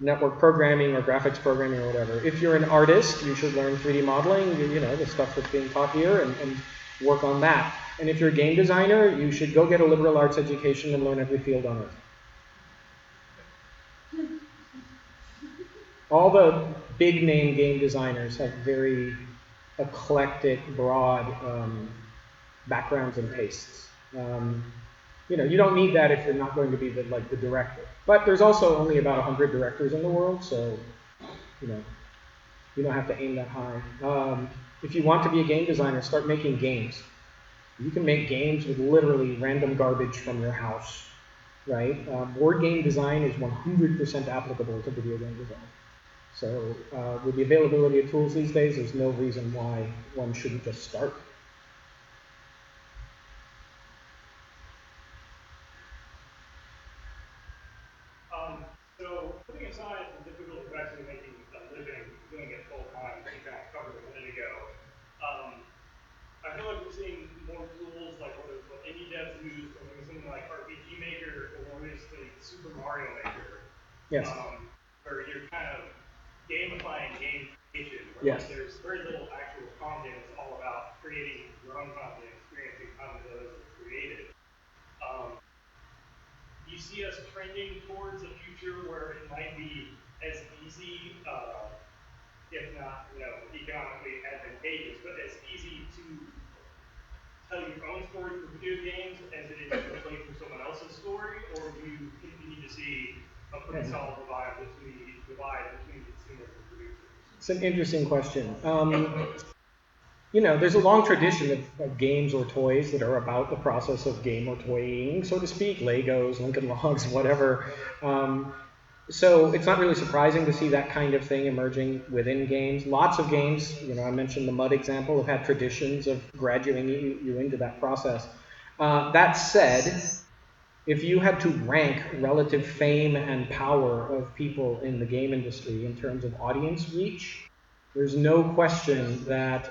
network programming or graphics programming or whatever. If you're an artist, you should learn 3D modeling, you know, the stuff that's being taught here, and work on that. And if you're a game designer, you should go get a liberal arts education and learn every field on it. All the big name game designers have very eclectic, broad backgrounds and tastes. You know, you don't need that if you're not going to be the director. But there's also only about 100 directors in the world, so you know, you don't have to aim that high. If you want to be a game designer, start making games. You can make games with literally random garbage from your house, right? Board game design is 100% applicable to video game design. So with the availability of tools these days, there's no reason why one shouldn't just start. So putting aside the difficulty of actually making a living doing it full time, which you kind of covered a minute ago, I feel like we're seeing more tools like what indie devs use, or maybe something like RPG Maker, or obviously Super Mario Maker. Yes. Where you're kind of gamifying game creation, where yes. like, there's very little actual content. It's all about creating your own content, experiencing content that is created. You see us trending towards a future where it might be as easy, if not, you know, economically advantageous, but as easy to tell your own story for video games as it is to play for someone else's story, or do you continue to see a pretty solid divide between consumers and producers? It's an interesting question. You know, there's a long tradition of games or toys that are about the process of game or toying, so to speak, Legos, Lincoln Logs, whatever. So it's not really surprising to see that kind of thing emerging within games. Lots of games, you know, I mentioned the Mud example, have had traditions of graduating you into that process. That said, if you had to rank relative fame and power of people in the game industry in terms of audience reach, there's no question that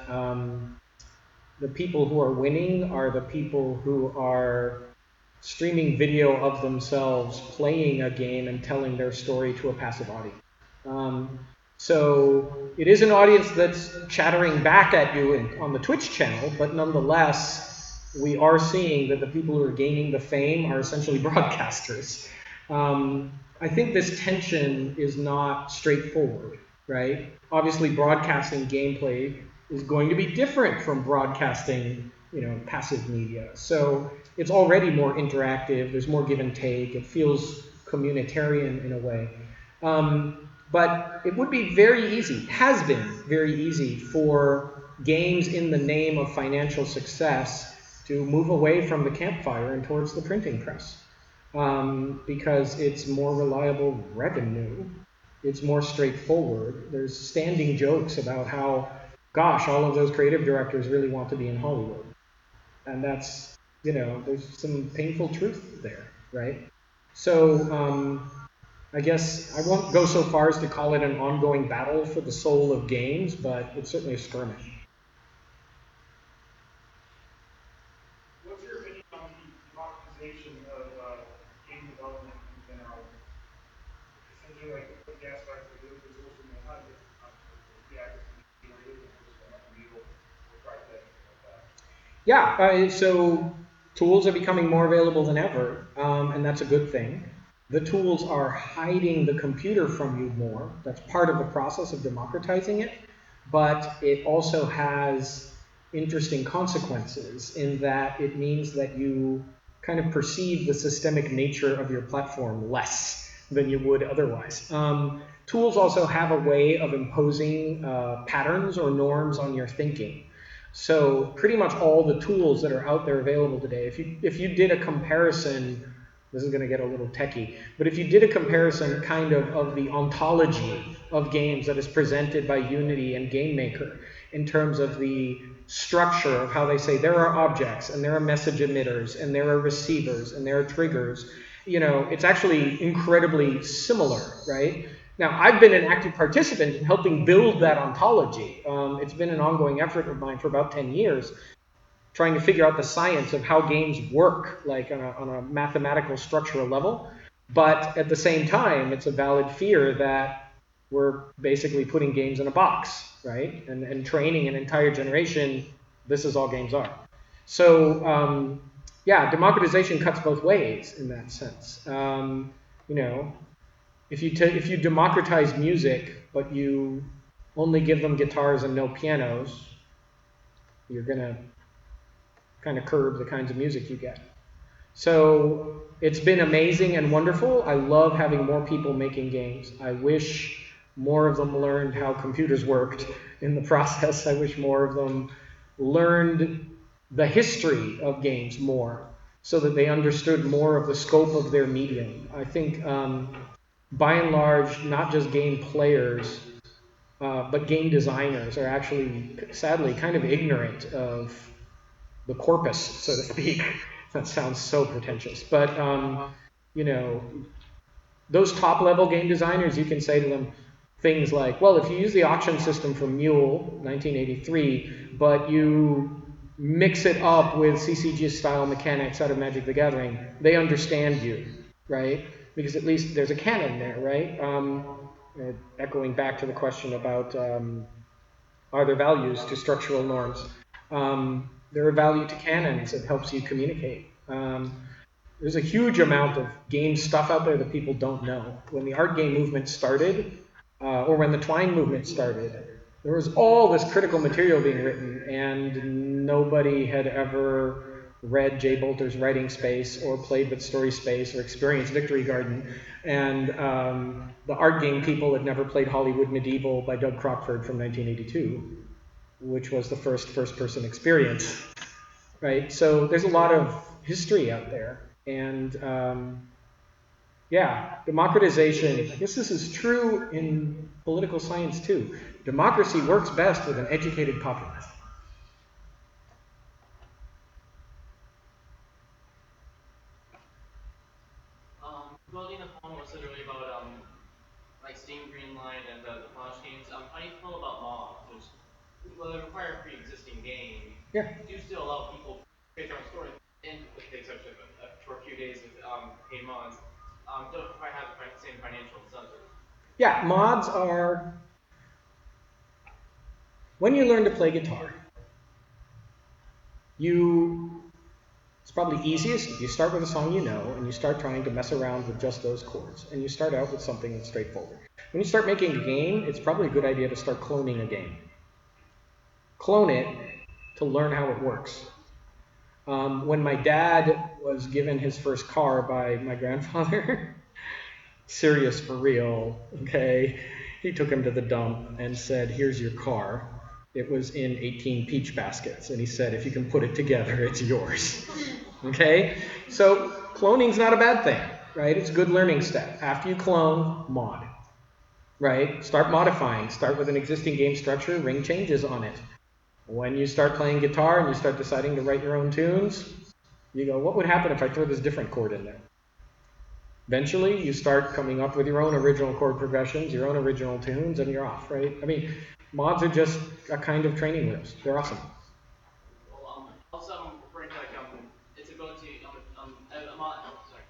the people who are winning are the people who are streaming video of themselves playing a game and telling their story to a passive audience. So it is an audience that's chattering back at you on the Twitch channel, but nonetheless, we are seeing that the people who are gaining the fame are essentially broadcasters. I think this tension is not straightforward, right? Obviously, broadcasting gameplay is going to be different from broadcasting, you know, passive media. So it's already more interactive. There's more give and take. It feels communitarian in a way. But it would be very easy, has been very easy for games in the name of financial success to move away from the campfire and towards the printing press. Because it's more reliable revenue. It's more straightforward. There's standing jokes about how, gosh, all of those creative directors really want to be in Hollywood. And that's, you know, there's some painful truth there. right? So I guess I won't go so far as to call it an ongoing battle for the soul of games, but it's certainly a skirmish. What's your opinion on the democratization of game development in general? Essentially, like with gas cards, like there's also not just the access to where you can just Unreal or Crytek, like that. Yeah, so tools are becoming more available than ever, and that's a good thing. The tools are hiding the computer from you more. That's part of the process of democratizing it, but it also has interesting consequences in that it means that you kind of perceive the systemic nature of your platform less than you would otherwise. Tools also have a way of imposing patterns or norms on your thinking. So pretty much all the tools that are out there available today, if you did a comparison, this is going to get a little techie, but if you did a comparison kind of the ontology of games that is presented by Unity and GameMaker in terms of the structure of how they say there are objects and there are message emitters and there are receivers and there are triggers, it's actually incredibly similar, right? Now, I've been an active participant in helping build that ontology. It's been an ongoing effort of mine for about 10 years, trying to figure out the science of how games work, like on a mathematical structural level. But at the same time, it's a valid fear that we're basically putting games in a box, right? And training an entire generation, this is all games are. So, yeah, democratization cuts both ways in that sense. If you democratize music, but you only give them guitars and no pianos, you're going to kind of curb the kinds of music you get. So it's been amazing and wonderful. I love having more people making games. I wish more of them learned how computers worked in the process. I wish more of them learned the history of games more so that they understood more of the scope of their medium. I think by and large, not just game players, but game designers are actually, sadly, kind of ignorant of the corpus, so to speak. That sounds so pretentious. But, those top-level game designers, you can say to them things like, well, if you use the auction system from Mule, 1983, but you mix it up with CCG-style mechanics out of Magic the Gathering, they understand you, right? Because at least there's a canon there, right? Echoing back to the question about are there values to structural norms? There are value to canons. It helps you communicate. There's a huge amount of game stuff out there that people don't know. When the art game movement started, or when the Twine movement started, there was all this critical material being written, and nobody had ever read Jay Bolter's Writing Space, or played with Story Space, or experienced Victory Garden. And the art game people had never played Hollywood Medieval by Doug Crockford from 1982, which was the first-person experience, right? So there's a lot of history out there. And yeah, democratization, I guess this is true in political science too. Democracy works best with an educated populace. Building upon what was said earlier about like Steam Greenlight and the Flash games, how do you feel about mods? Well, they require a pre-existing game. Yeah. Do still allow people to create their own story, and with the exception of for a few days with paid mods, don't quite have the same financial incentive. Yeah, mods are when you learn to play guitar. It's probably easiest if you start with a song you know and you start trying to mess around with just those chords, and you start out with something that's straightforward. When you start making a game, it's probably a good idea to start cloning a game. Clone it to learn how it works. When my dad was given his first car by my grandfather, serious for real, okay, he took him to the dump and said, here's your car. It was in 18 peach baskets, and he said, if you can put it together, it's yours. Okay? So cloning's not a bad thing, right? It's a good learning step. After you clone, mod, right? Start modifying. Start with an existing game structure, ring changes on it. When you start playing guitar and you start deciding to write your own tunes, you go, what would happen if I throw this different chord in there? Eventually, you start coming up with your own original chord progressions, your own original tunes, and you're off, right? I mean, mods are just a kind of training wheels. They're awesome. Well, also I'm referring to like its ability. Sorry.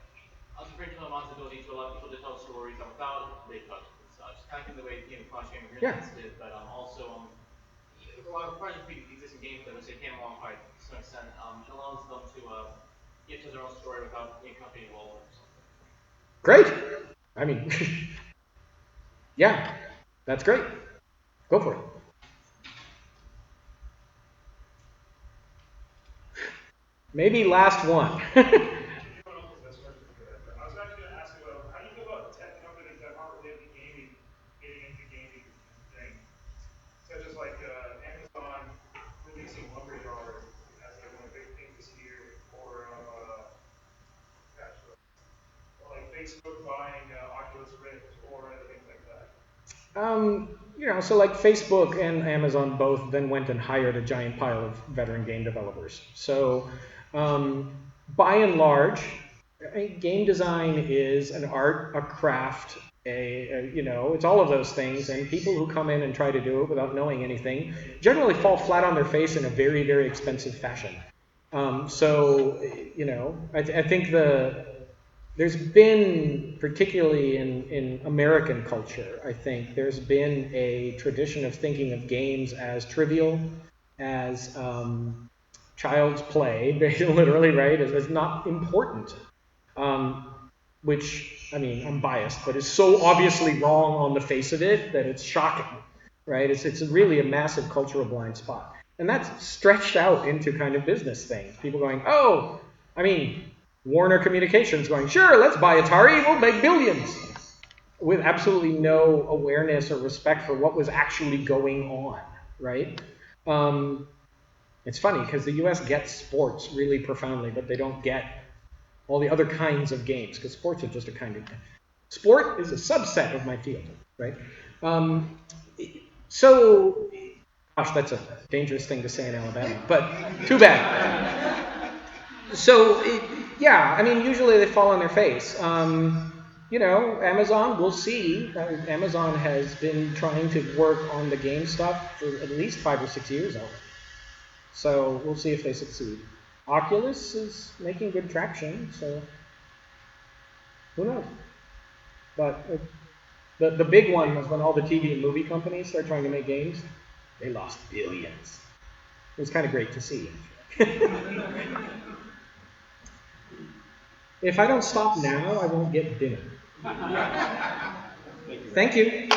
I was referring to mod's ability to allow people to tell stories without big touches and such. Kind of the way Cross Game did, but also a lot of existing games that they came along quite to some extent. It allows them to get to their own story without being accompanied well or something. Great. I mean, yeah, that's great. Go for it. Maybe last one. I was actually going to ask you, how do you feel about tech companies that aren't related to gaming getting into gaming thing? Such as like Amazon releasing Lumberyard as like one of the big things this year, or like Facebook buying Oculus Rift or other things like that. So like Facebook and Amazon both then went and hired a giant pile of veteran game developers. So by and large, game design is an art, a craft, it's all of those things. And people who come in and try to do it without knowing anything generally fall flat on their face in a very, very expensive fashion. I think there's been, particularly in American culture, I think, there's been a tradition of thinking of games as trivial, as child's play, literally, right, as not important, which, I mean, I'm biased, but is so obviously wrong on the face of it that it's shocking, right? It's really a massive cultural blind spot. And that's stretched out into kind of business things. People going, Warner Communications going, sure, let's buy Atari, we'll make billions, with absolutely no awareness or respect for what was actually going on, right? It's funny, because the US gets sports really profoundly, but they don't get all the other kinds of games, because sports are just a kind of thing. Sport is a subset of my field, right? Gosh, that's a dangerous thing to say in Alabama, but too bad. Usually they fall on their face. Amazon, we'll see. Amazon has been trying to work on the game stuff for at least 5 or 6 years already. So we'll see if they succeed. Oculus is making good traction, so who knows? But the big one was when all the TV and movie companies started trying to make games. They lost billions. It was kind of great to see. If I don't stop now, I won't get dinner. Thank you.